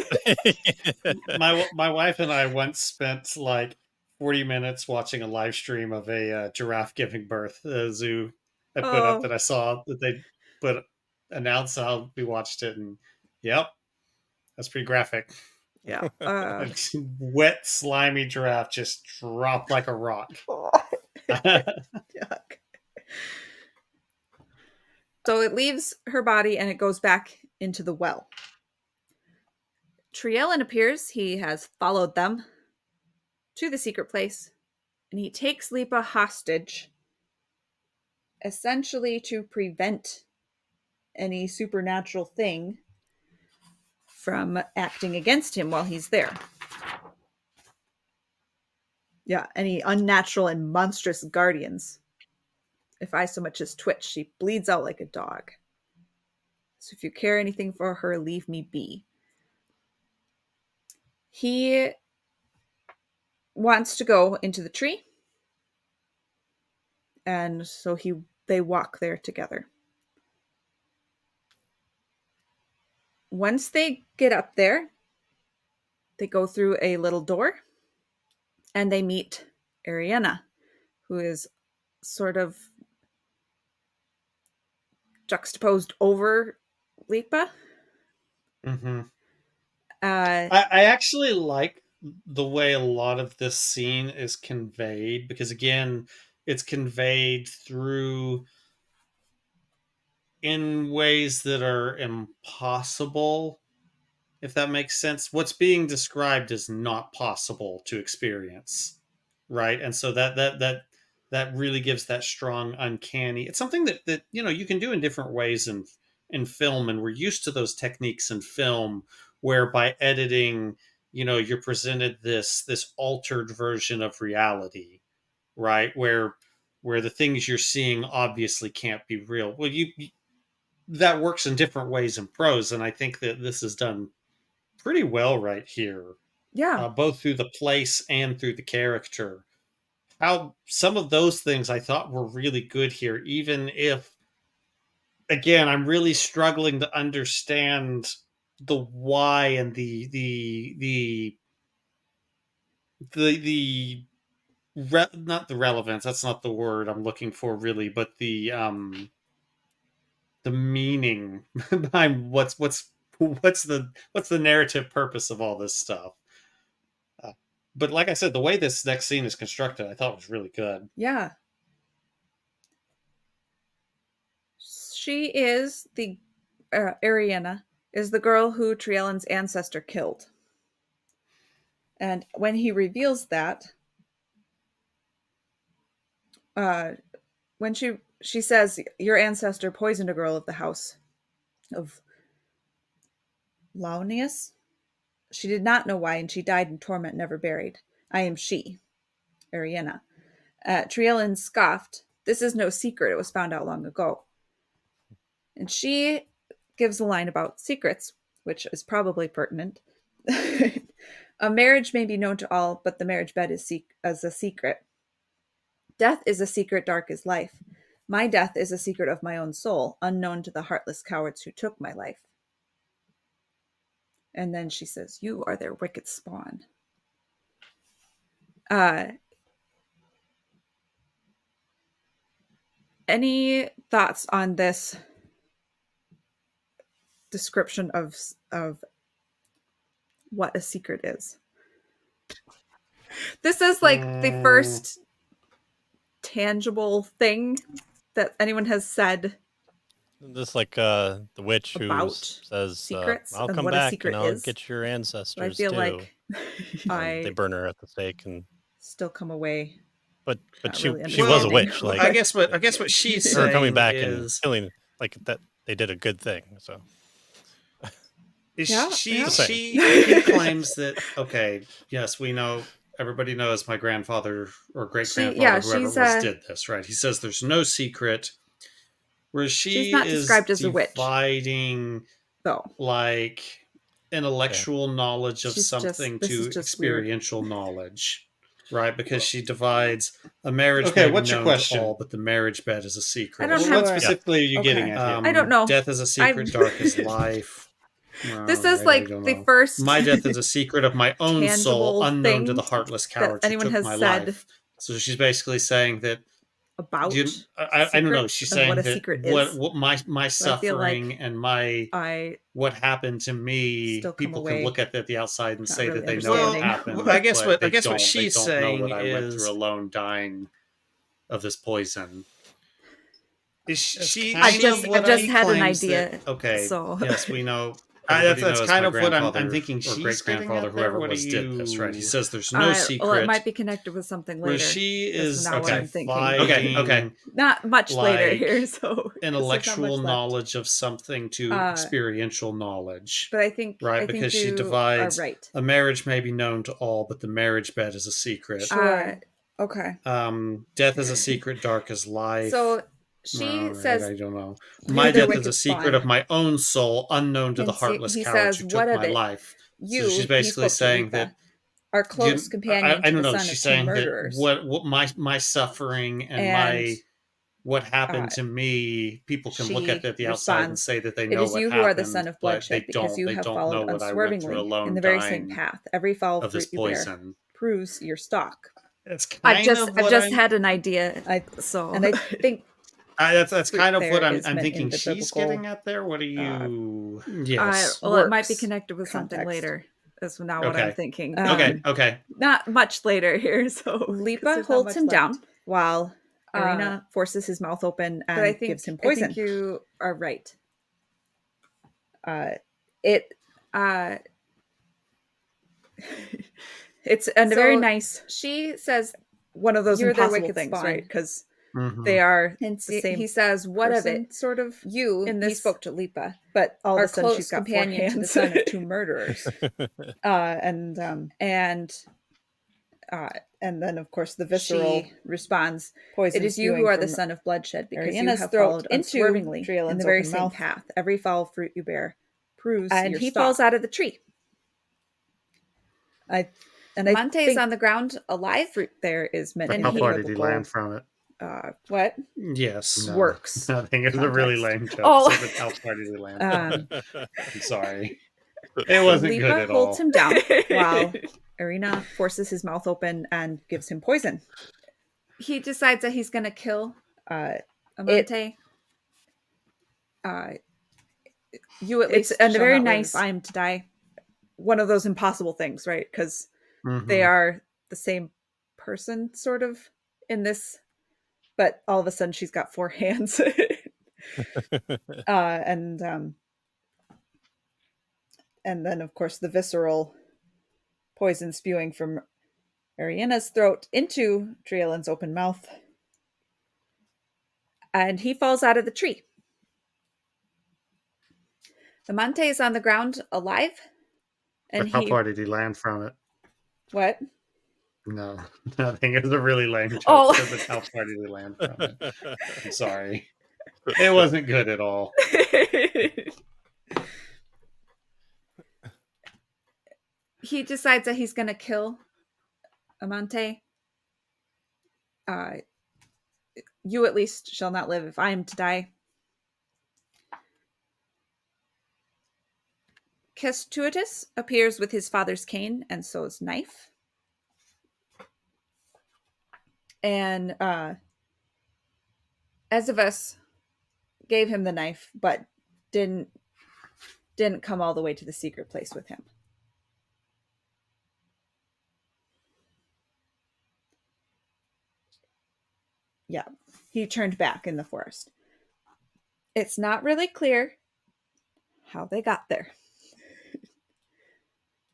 My wife and I once spent like 40 minutes watching a live stream of a giraffe giving birth. The zoo I put up Oh, that I saw that they put announced. How we watched it, and yep, that's pretty graphic. yeah. A wet, slimy giraffe just dropped like a rock. Yuck. So it leaves her body and it goes back into the well. Triellen appears. He has followed them to the secret place and he takes Lipa hostage, essentially to prevent any supernatural thing from acting against him while he's there. Yeah, any unnatural and monstrous guardians. If I so much as twitch, she bleeds out like a dog. So if you care anything for her, leave me be. He wants to go into the tree, and so they walk there together. Once they get up there, they go through a little door, and they meet Ariana, who is sort of juxtaposed over Lipa. Mm-hmm. Uh, I actually like the way a lot of this scene is conveyed because again, it's conveyed through in ways that are impossible, if that makes sense. What's being described is not possible to experience, right? And so that really gives that strong uncanny. It's something that you can do in different ways in film, and we're used to those techniques in film where by editing, you're presented this altered version of reality, right? Where the things you're seeing obviously can't be real. Well, that works in different ways in prose, and I think that this is done pretty well right here, yeah, both through the place and through the character. How some of those things I thought were really good here, even if, again, I'm really struggling to understand the why and the not the relevance. That's not the word I'm looking for, really, but the meaning behind what's the narrative purpose of all this stuff. Uh, but like I said, the way this next scene is constructed, I thought was really good. yeah. She is the Ariana is the girl who Triellen's ancestor killed. And when he reveals that, uh, when she says your ancestor poisoned a girl of the house of Launius, she did not know why, and she died in torment, never buried. I am she, Ariana. Trielin scoffed. This is no secret. It was found out long ago. And she gives a line about secrets, which is probably pertinent. A marriage may be known to all, but the marriage bed is as a secret. Death is a secret dark as life. My death is a secret of my own soul, unknown to the heartless cowards who took my life. And then she says, you are their wicked spawn. Any thoughts on this description of what a secret is? This is like the first tangible thing that anyone has said Just like the witch who about says, secrets "I'll and come what a back secret and I'll is. get your ancestors But I feel too." like And they burn her at the stake, and still come away. but Not she really she was a understanding witch. what- Like I guess what she's her coming saying back is and killing, like that, they did a good thing. So Yeah, yeah. she claims that, okay, yes, we know, everybody knows my grandfather or great grandfather, whoever it was, did this, right? He says there's no secret. Where she's she not is described as a witch, dividing though. like intellectual knowledge of She's just- something this is to just weird. experiential knowledge, right? Because she divides a marriage. Okay, may be what's your known to question? all, but the marriage bed is a secret. I don't Well, have what a- specifically are you Okay. getting at here? I don't know. Death is a secret, dark is life. This is Alright, I like don't the know. first My death is a secret of my own soul, tangible unknown to thing the heartless that cowards who anyone took has my said life. So she's basically saying that about I don't know. secrets She's and saying what a that secret what is. my So I feel suffering like and my I what happened to me, still come people can away look at the outside and not say really that they know what understanding happened. what- I I guess guess what what she's she's know saying what I went is- through alone, dying of this poison. Is she? I Kind just of I what just he had an claims idea. that- okay, So yes, we know. That's Everybody knows kind my of what I'm grandfather thinking. or She's great getting grandfather, at there. whoever What it was, do did this, right? He you- says there's no secret. well, it might be connected with something where later. she That's is not what I'm thinking. okay. Not much later Like, here, so this is not Intellectual much left. knowledge of something to experiential knowledge. But I think Right, I think because she you divides are right. a marriage may be known to all, but the marriage bed is a secret. Sure. Okay. Death is a secret, dark as life. So she Alright, says I don't know. you're My the death is wicked a secret spawn. of my own soul, unknown to the And heartless he cowards says, who "What took of my it? life." You, So she's he basically spoke to saying Lipa, that our close companion I to don't the know. son She's of two saying murderers. that what my suffering and my what happened to me, people can look at she the outside and responds, say that they It know is what you happened, who are the son of but they bloodshed, because you don't. They have don't know followed what I went through unswervingly alone, in the very same dying path. Every foul of this fruit you bear poison. proves your stock. That's I've kind of just what I'm. had an idea. And I think That's fruit kind of there what is I'm meant thinking in the she's biblical, getting at there. What are you? Yes. well, it might be works connected with something context. later. That's now what I'm thinking. Okay. Not much later here. So Lipa holds him down while Irina forces his mouth open and gives him poison. I think you are right. It's very nice. She says one of those impossible things, right? Because they are the same. He says, "What of it?" Sort of. You in this. He spoke to Lipa, but all of a sudden she's got companion to the son of two murderers. And then of course the visceral responds, "Poison it is you who are the son of bloodshed, because you have followed unswervingly in the very same path. Every foul fruit you bear proves your stock." Falls out of the tree. Monte is on the ground alive. Fruit there is meant. But how far did he land from it? What? Yes. No, Works. I think it was a really lame joke. Oh. So how far did he land? I'm sorry. It wasn't Lipa good at all. holds him down while Irina forces his mouth open and gives him poison. He decides that he's going to kill Amante. You at least and very nice. I am to die. One of those impossible things, right? Because they are the same person, sort of, in this. But all of a sudden, she's got 4 hands, and then of course the visceral poison spewing from Ariana's throat into Drielin's open mouth, and he falls out of the tree. Amante is on the ground alive, and how far did he land from it? What? No, nothing. It was a really lame joke Oh. because of how far did we land from it. I'm sorry. It wasn't good at all. He decides that he's going to kill Amante. You at least shall not live if I am to die. Kestuitus appears with his father's cane and So's knife. And Ezevus gave him the knife, but didn't come all the way to the secret place with him. Yeah, he turned back in the forest. It's not really clear how they got there.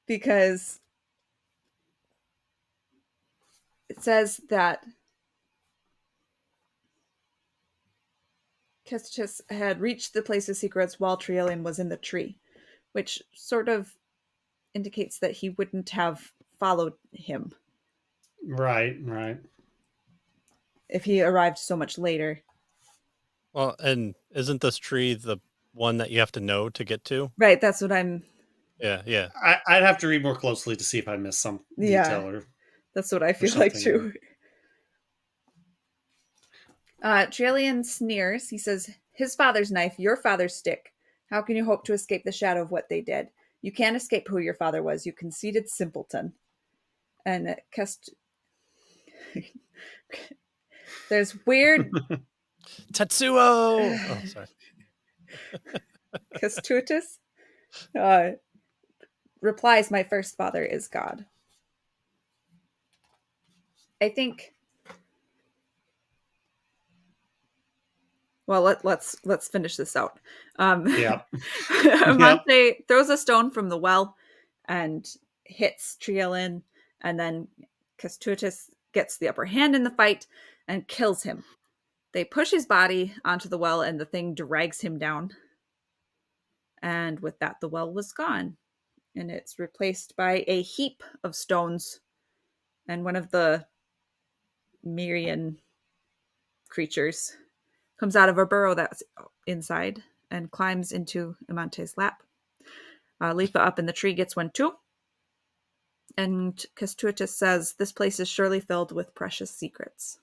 Because it says that Kestus had reached the place of secrets while Trielian was in the tree, which sort of indicates that he wouldn't have followed him. Right. If he arrived so much later. Well, and isn't this tree the one that you have to know to get to? Right, that's what I'm... Yeah. I'd have to read more closely to see if I missed some detail. Or that's what I feel like too. Trielian sneers. He says, his father's knife, your father's stick. How can you hope to escape the shadow of what they did? You can't escape who your father was, you conceited simpleton. And there's weird... Tetsuo! Oh, sorry. Kestuitus replies, my first father is God. I think... Well, let's finish this out. Yeah. Amante throws a stone from the well and hits Trielian, and then Kestuitus gets the upper hand in the fight and kills him. They push his body onto the well, and the thing drags him down. And with that, the well was gone, and it's replaced by a heap of stones. And one of the Myrian creatures comes out of a burrow that's inside and climbs into Amante's lap. Lipa up in the tree gets one too. And Kestuitus says, this place is surely filled with precious secrets.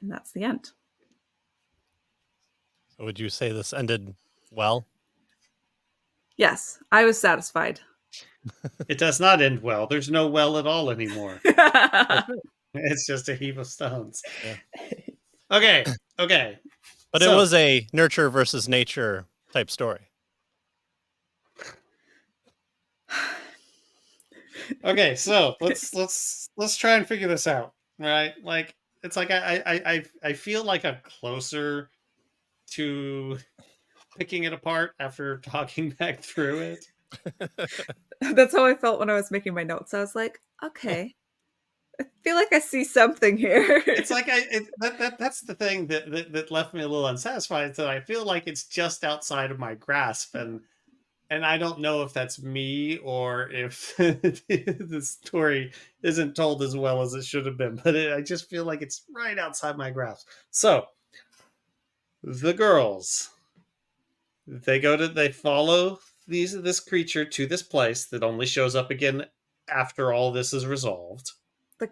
And that's the end. So would you say this ended well? Yes, I was satisfied. It does not end well. There's no well at all anymore. It's just a heap of stones. Yeah. Okay. But it was a nurture versus nature type story. Okay, so let's try and figure this out, right? Like it's like I feel like I'm closer to picking it apart after talking back through it. That's how I felt when I was making my notes. I was like, okay, I feel like I see something here. It's like that's the thing that left me a little unsatisfied. Is that I feel like it's just outside of my grasp, and I don't know if that's me or if the story isn't told as well as it should have been. But I just feel like it's right outside my grasp. So the girls, they follow this creature to this place that only shows up again after all this is resolved. The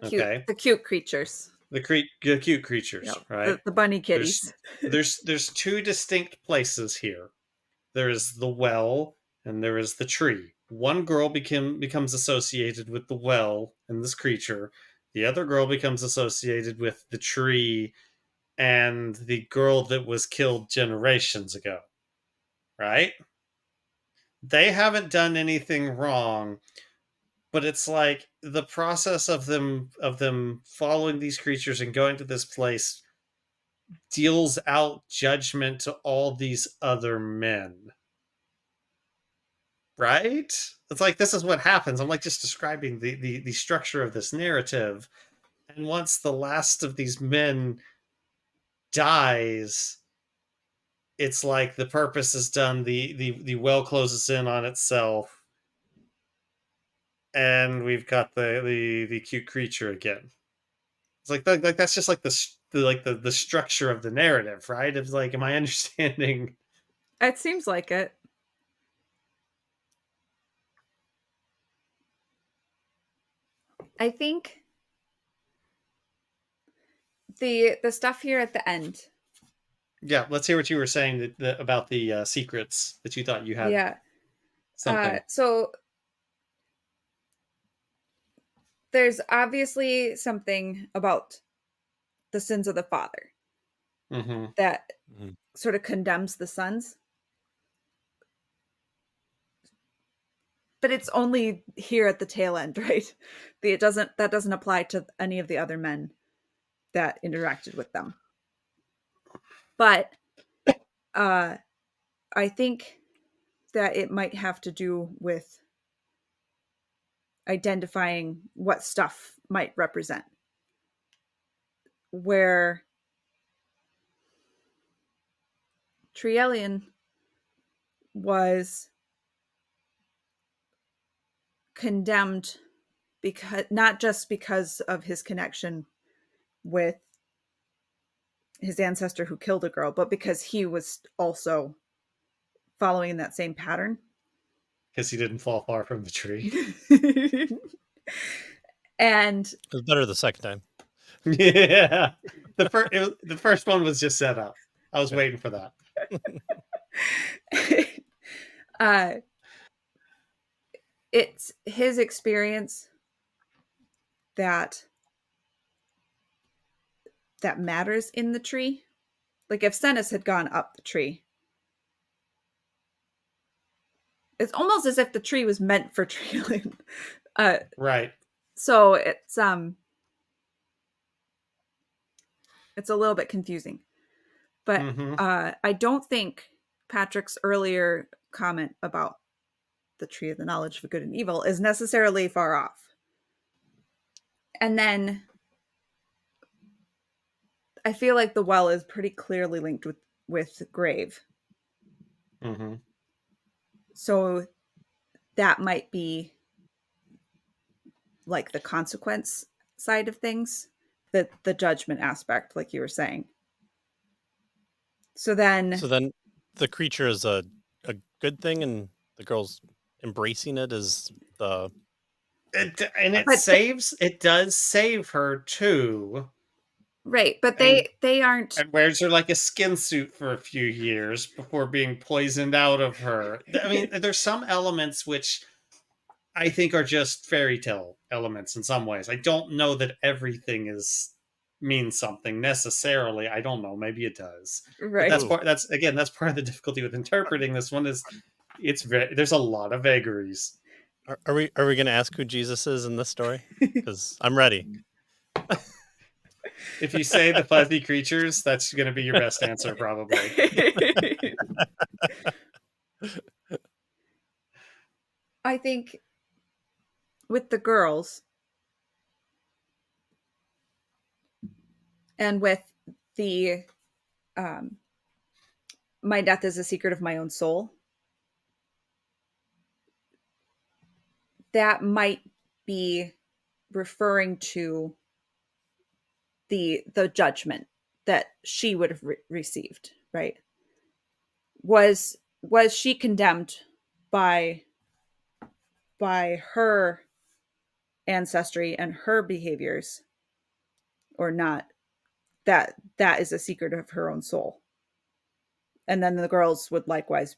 cute creatures. The cute creatures, Yep. right? The bunny kitties. There's two distinct places here. There is the well and there is the tree. One girl becomes associated with the well and this creature. The other girl becomes associated with the tree and the girl that was killed generations ago. Right? They haven't done anything wrong, but it's like the process of them following these creatures and going to this place deals out judgment to all these other men. Right? It's like this is what happens. I'm like just describing the structure of this narrative. And once the last of these men dies, it's like the purpose is done, the well closes in on itself. and we've got the cute creature again. It's like that's just like the structure of the narrative, right? It's like, am I understanding? It seems like it. I think the stuff here at the end. Yeah, let's hear what you were saying about the secrets that you thought you had Yeah. something. So there's obviously something about the sins of the father Mm-hmm. that Mhm. sort of condemns the sons. But it's only here at the tail end, right? That doesn't apply to any of the other men that interacted with them. But I think that it might have to do with identifying what stuff might represent. Where Trielian was condemned because not just because of his connection with his ancestor who killed a girl, but because he was also following that same pattern. Because he didn't fall far from the tree. And It was better the second time. Yeah, the first one was just set up. I was waiting for that. It's his experience that matters in the tree. Like if Stennis had gone up the tree, it's almost as if the tree was meant for Trielian. Right. So it's a little bit confusing. But Mm-hmm. I don't think Patrick's earlier comment about the tree of the knowledge of good and evil is necessarily far off. And then I feel like the well is pretty clearly linked with grave. Mm-hmm. So that might be like the consequence side of things, the judgment aspect, like you were saying. So then The creature is a good thing, and the girl's embracing it as the but It does save her too. right, but And they aren't and wears her like a skin suit for a few years before being poisoned out of her. I mean, there's some elements which I think are just fairy tale elements in some ways. I don't know that everything means something necessarily. I don't know. Maybe it does. But right. that's part of the difficulty with interpreting this one is there's a lot of vagaries. Are we going to ask who Jesus is in this story? Because I'm ready. If you say the fuzzy creatures, that's going to be your best answer, probably. I think with the girls and with the my death is a secret of my own soul, that might be referring to the judgment that she would have received, right? Was she condemned by her ancestry and her behaviors or not? That is a secret of her own soul. And then the girls would likewise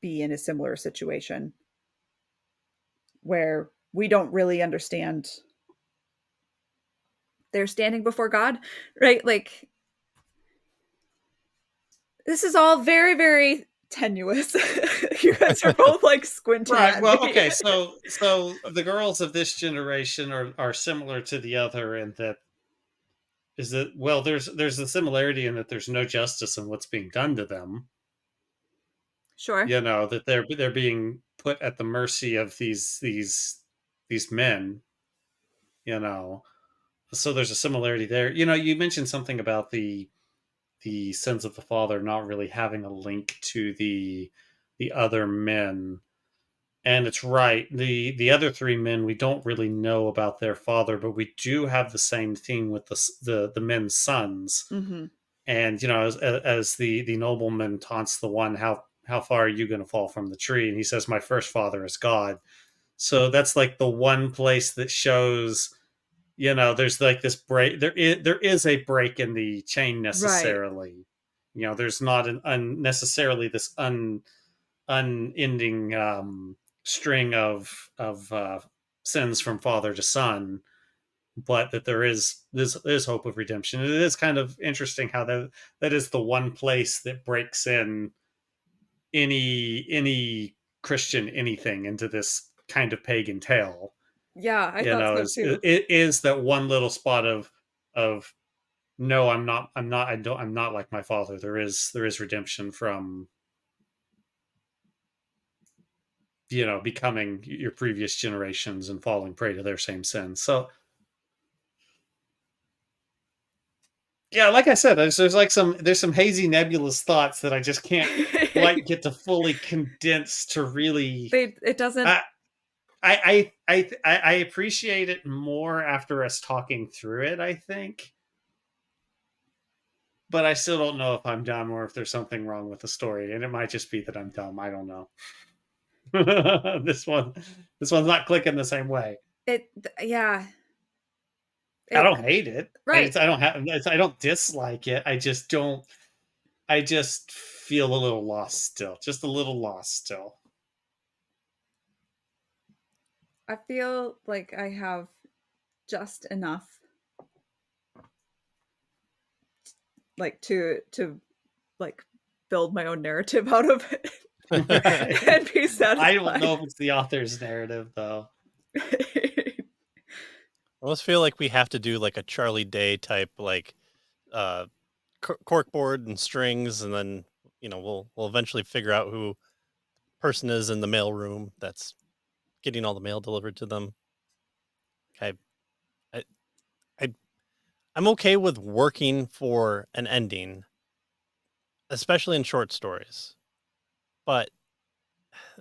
be in a similar situation where we don't really understand they're standing before God, right? Like this is all very, very tenuous. You guys are both like squinting Right. at Well, me. okay. So the girls of this generation are similar to the other in that there's a similarity in that there's no justice in what's being done to them. Sure. You know that they're being put at the mercy of these men. You know, so there's a similarity there. You know, you mentioned something about the sins of the father not really having a link to the other men, And it's right. The other three men, we don't really know about their father, but we do have the same theme with the men's sons. Mm-hmm. And as the nobleman taunts the one, how far are you going to fall from the tree? And he says, my first father is God. So that's like the one place that shows, there's like this break. There is a break in the chain Right. necessarily. There's not an unnecessarily this unending string of sins from father to son, but that there's hope of redemption. It is kind of interesting how that is the one place that breaks in any Christian anything into this kind of pagan tale. Yeah, I thought so Is too. it is that one little spot of no, I'm not like my father. There is redemption from becoming your previous generations and falling prey to their same sins. So yeah, like I said, there's some hazy nebulous thoughts that I just can't quite get to fully condense to really. It doesn't. I I appreciate it more after us talking through it, I think, but I still don't know if I'm dumb or if there's something wrong with the story, and it might just be that I'm dumb. I don't know. this one, this one's not clicking the same way. Yeah. I It don't hate it. right. I don't dislike it. I just don't. I just feel a little lost still. Just a little lost still. I feel like I have just enough, like to like build my own narrative out of it Right. and be I don't satisfied. know if it's the author's narrative though. I almost feel like we have to do like a Charlie Day type, like uh, corkboard and strings, and then we'll eventually figure out who person is in the mail room that's getting all the mail delivered to them. Okay, I, I I'm okay with working for an ending, especially in short stories. But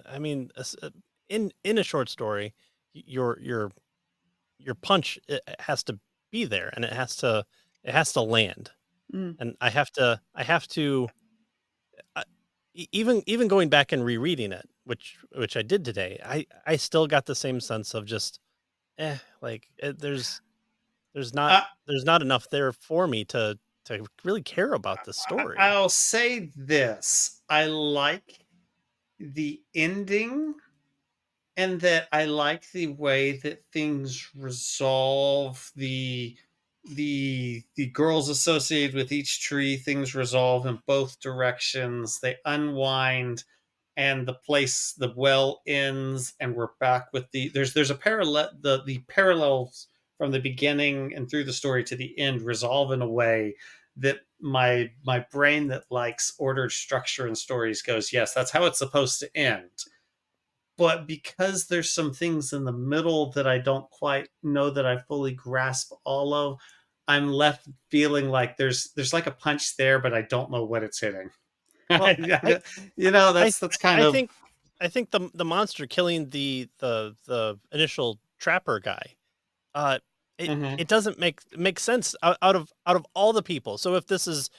I mean, in a short story, your your punch has to be there, and it has to land, Mm. and I have to uh, even going back and rereading it, which I did today. I still got the same sense of just like there's not I, there's not enough there for me to really care about the story. I'll say this: I like the ending, and that I like the way that things resolve. The girls associated with each tree, things resolve in both directions. They unwind, and the well ends, and we're back with there's a parallel. The parallels from the beginning and through the story to the end resolve in a way that my brain that likes ordered structure in stories goes, yes, that's how it's supposed to end. But because there's some things in the middle that I don't quite know that I fully grasp all of, I'm left feeling like there's like a punch there, but I don't know what it's hitting. Well, I That's kind I of think I think the monster killing the initial trapper guy, uh, mhm. it doesn't make sense out of all the people. So if this is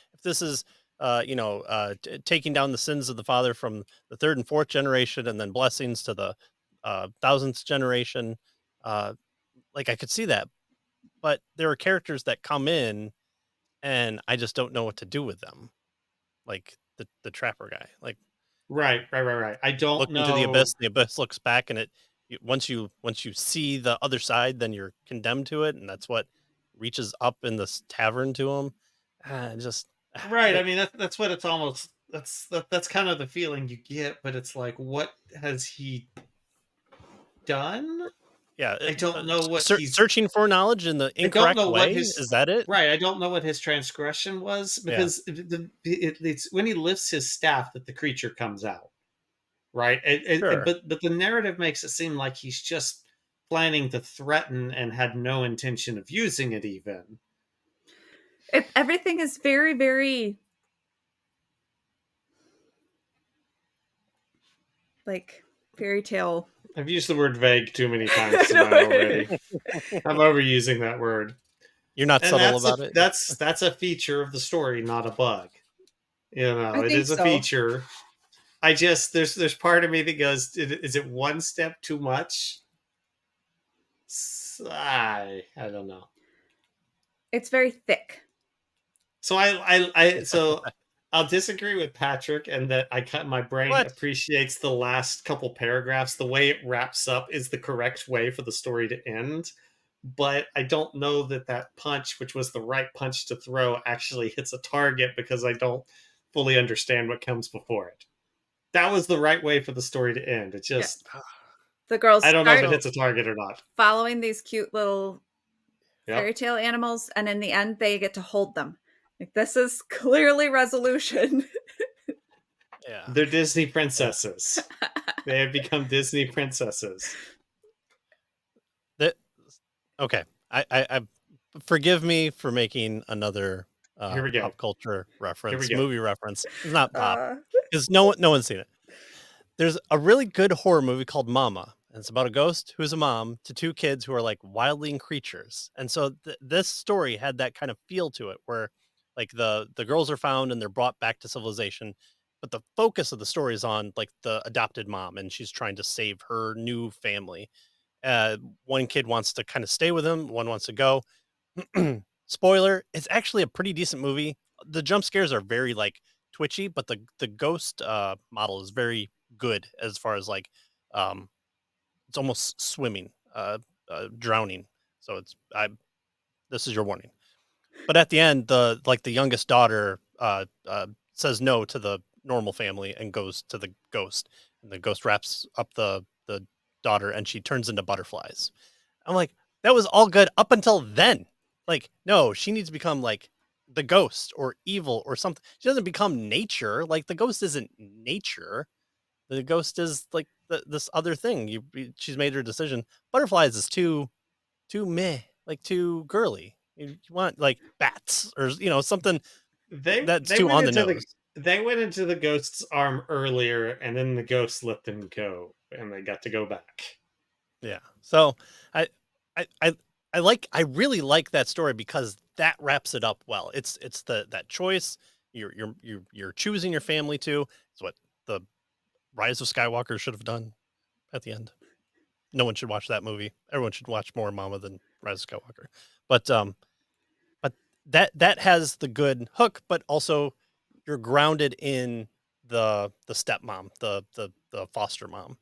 taking down the sins of the father from the third and fourth generation, and then blessings to the thousandth generation, uh, like I could see that, but there are characters that come in, and I just don't know what to do with them, like the trapper guy, like Right. I don't look into the abyss, know. the abyss looks back, and once you see the other side, then you're condemned to it, and that's what reaches up in this tavern to him. Just Right. I it, mean, that's what it's almost. That's kind of the feeling you get, but it's like, what has he done? yeah, I don't know what he's. searching for knowledge in the I don't incorrect know what way. his. Is that it? Right. I don't know what his transgression was, Yeah, because it's when he lifts his staff that the creature comes out. Right. sure. But the narrative makes it seem like he's just planning to threaten and had no intention of using it even. Everything is very, very like fairy tale I've used the word vague too many times tonight already. I'm overusing that word. You're not And subtle about it. that's a feature of the story, not a bug. I It think is a so. feature. I just there's part of me that goes, is it one step too much? I don't know. It's very thick. So so I'll disagree with Patrick, and that my brain What? appreciates the last couple paragraphs. The way it wraps up is the correct way for the story to end. But I don't know that punch, which was the right punch to throw, actually hits a target, because I don't fully understand what comes before it. That was the right way for the story to end. It Yeah. just, The girls I don't know if start it hits a target or not. following these cute little fairy Yep. tale animals, and in the end, they get to hold them. Like, this is clearly resolution. Yeah. They're Disney princesses. They have become Disney princesses. That okay. I forgive me for making another Here we go. pop culture Here we reference, go. movie reference. It's not pop Uh, because no one's seen it. There's a really good horror movie called Mama, and it's about a ghost who's a mom to two kids who are like wildling creatures. And so this story had that kind of feel to it, where like the girls are found and they're brought back to civilization, but the focus of the story is on like the adopted mom, and she's trying to save her new family. One kid wants to kind of stay with him, one wants to go. Spoiler, it's actually a pretty decent movie. The jump scares are very like twitchy, but the ghost model is very good as far as like um it's almost swimming, drowning. So it's I this is your warning. But at the end, the youngest daughter says no to the normal family and goes to the ghost, and the ghost wraps up the daughter, and she turns into butterflies. I'm like, that was all good up until then. Like, no, she needs to become like the ghost or evil or something. She doesn't become nature. Like the ghost isn't nature. The ghost is like this other thing. She's made her decision. Butterflies is too meh, like too girly. You want like bats or something that's They too went on the into nose. the ghost's arm earlier, and then the ghost let them go, and they got to go back. Yeah. So I I I I really like that story because that wraps it up well. It's that choice you're choosing your family to. It's what the Rise of Skywalker should have done at the end. No one should watch that movie. Everyone should watch more Mama than Rise of Skywalker. But that has the good hook, but also you're grounded in the stepmom, the foster mom.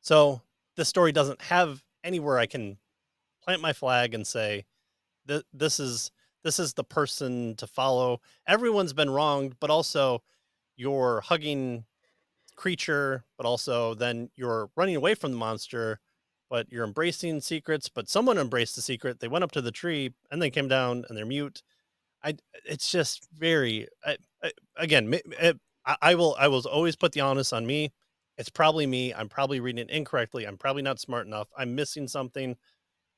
So the story doesn't have anywhere I can plant my flag and say this is the person to follow. Everyone's been wronged, but also you're hugging creature, but also then you're running away from the monster, but you're embracing secrets. But someone embraced the secret. They went up to the tree and they came down and they're mute. It's just very. Again, I will always put the onus on me. It's probably me. I'm probably reading it incorrectly. I'm probably not smart enough. I'm missing something.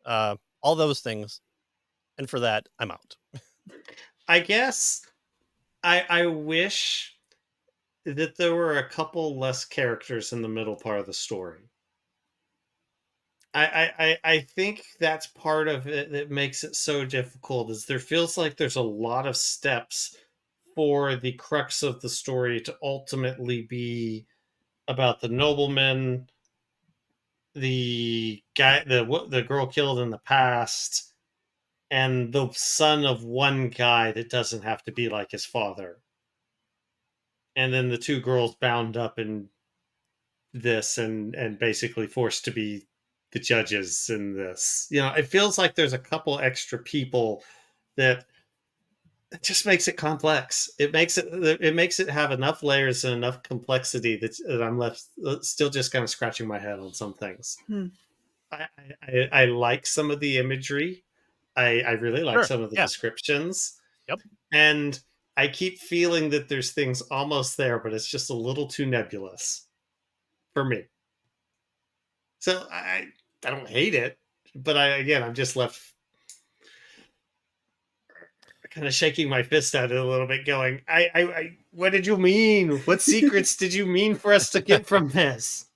All those things, and for that, I'm out. I guess I wish that there were a couple less characters in the middle part of the story. I think that's part of it that makes it so difficult, is there feels like there's a lot of steps for the crux of the story to ultimately be about the nobleman, the guy, the girl killed in the past, and the son of one guy that doesn't have to be like his father, and then the two girls bound up in this, and basically forced to be the judges in this. It feels like there's a couple extra people that it just makes it complex. It makes it have enough layers and enough complexity that I'm left still just kind of scratching my head on some things. Hmm. I like some of the imagery. I really like Sure. some of the Yeah. descriptions, Yep. and I keep feeling that there's things almost there, but it's just a little too nebulous for me. So I don't hate it, but I'm just left kind of shaking my fist at it a little bit, going, I what did you mean? What secrets did you mean for us to get from this?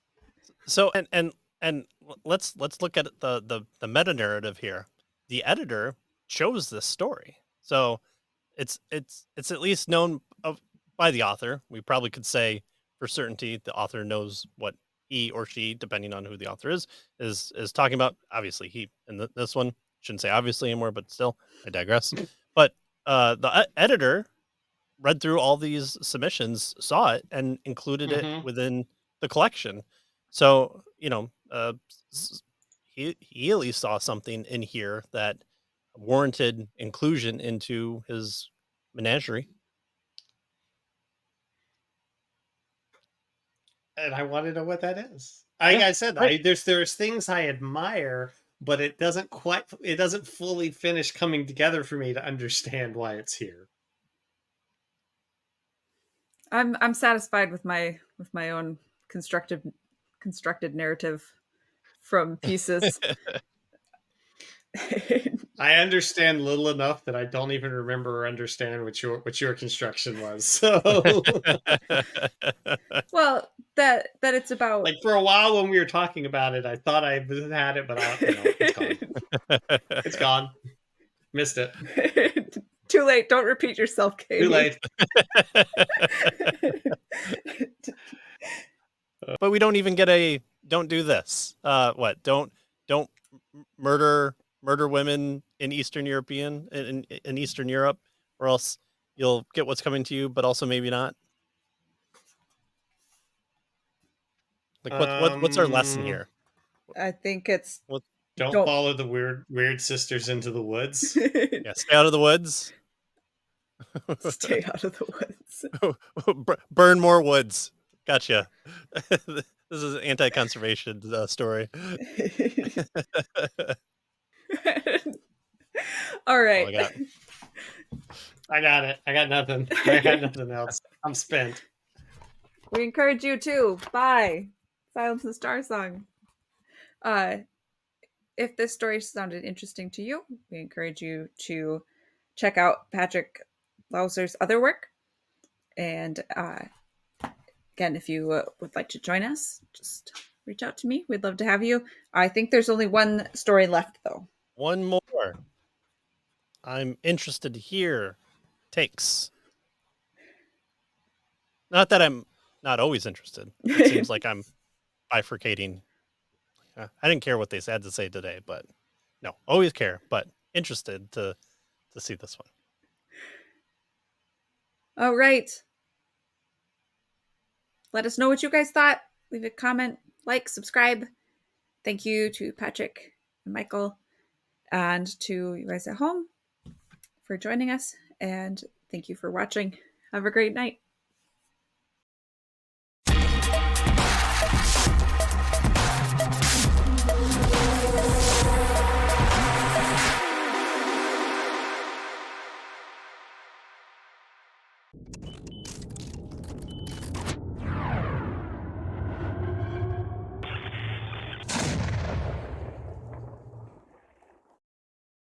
So and And let's look at the meta narrative here. The editor chose this story, so it's at least known of by the author. We probably could say for certainty the author knows what he or she, depending on who the author is talking about. Obviously, he in this one shouldn't say obviously anymore, but still, I digress. But the editor read through all these submissions, saw it, and included it Mhm. within the collection. So he at least saw something in here that warranted inclusion into his menagerie. And I want to know what that is. Like Yeah, I said, right. there's things I admire, but it doesn't fully finish coming together for me to understand why it's here. I'm satisfied with my own constructed narrative from pieces. I understand little enough that I don't even remember or understand what your construction was. So, Well, that it's about like for a while when we were talking about it, I thought I had it, but it's gone. It's gone. Missed it. Too late. Don't repeat yourself, Katie. Too late. But we don't even get a don't do this. What? Don't murder women in Eastern European in Eastern Europe, or else you'll get what's coming to you, but also maybe not. Like what's our lesson here? I think it's What? Don't follow the weird sisters into the woods. Yeah, stay out of the woods. Stay out of the woods. Burn more woods. Gotcha. This is an anti-conservation story. All right. Oh, I got it. I got nothing. I got nothing else. I'm spent. We encourage you to buy Silence and Starsong. If this story sounded interesting to you, we encourage you to check out Patrick Lauser's other work. And again, if you would like to join us, just reach out to me. We'd love to have you. I think there's only one story left, though. one more. I'm interested to hear takes. Not that I'm not always interested. It seems like I'm bifurcating. I didn't care what they had to say today, but no, always care, but interested to see this one. All right. Let us know what you guys thought. Leave a comment, like, subscribe. Thank you to Patrick and Michael and to you guys at home for joining us. And thank you for watching. Have a great night.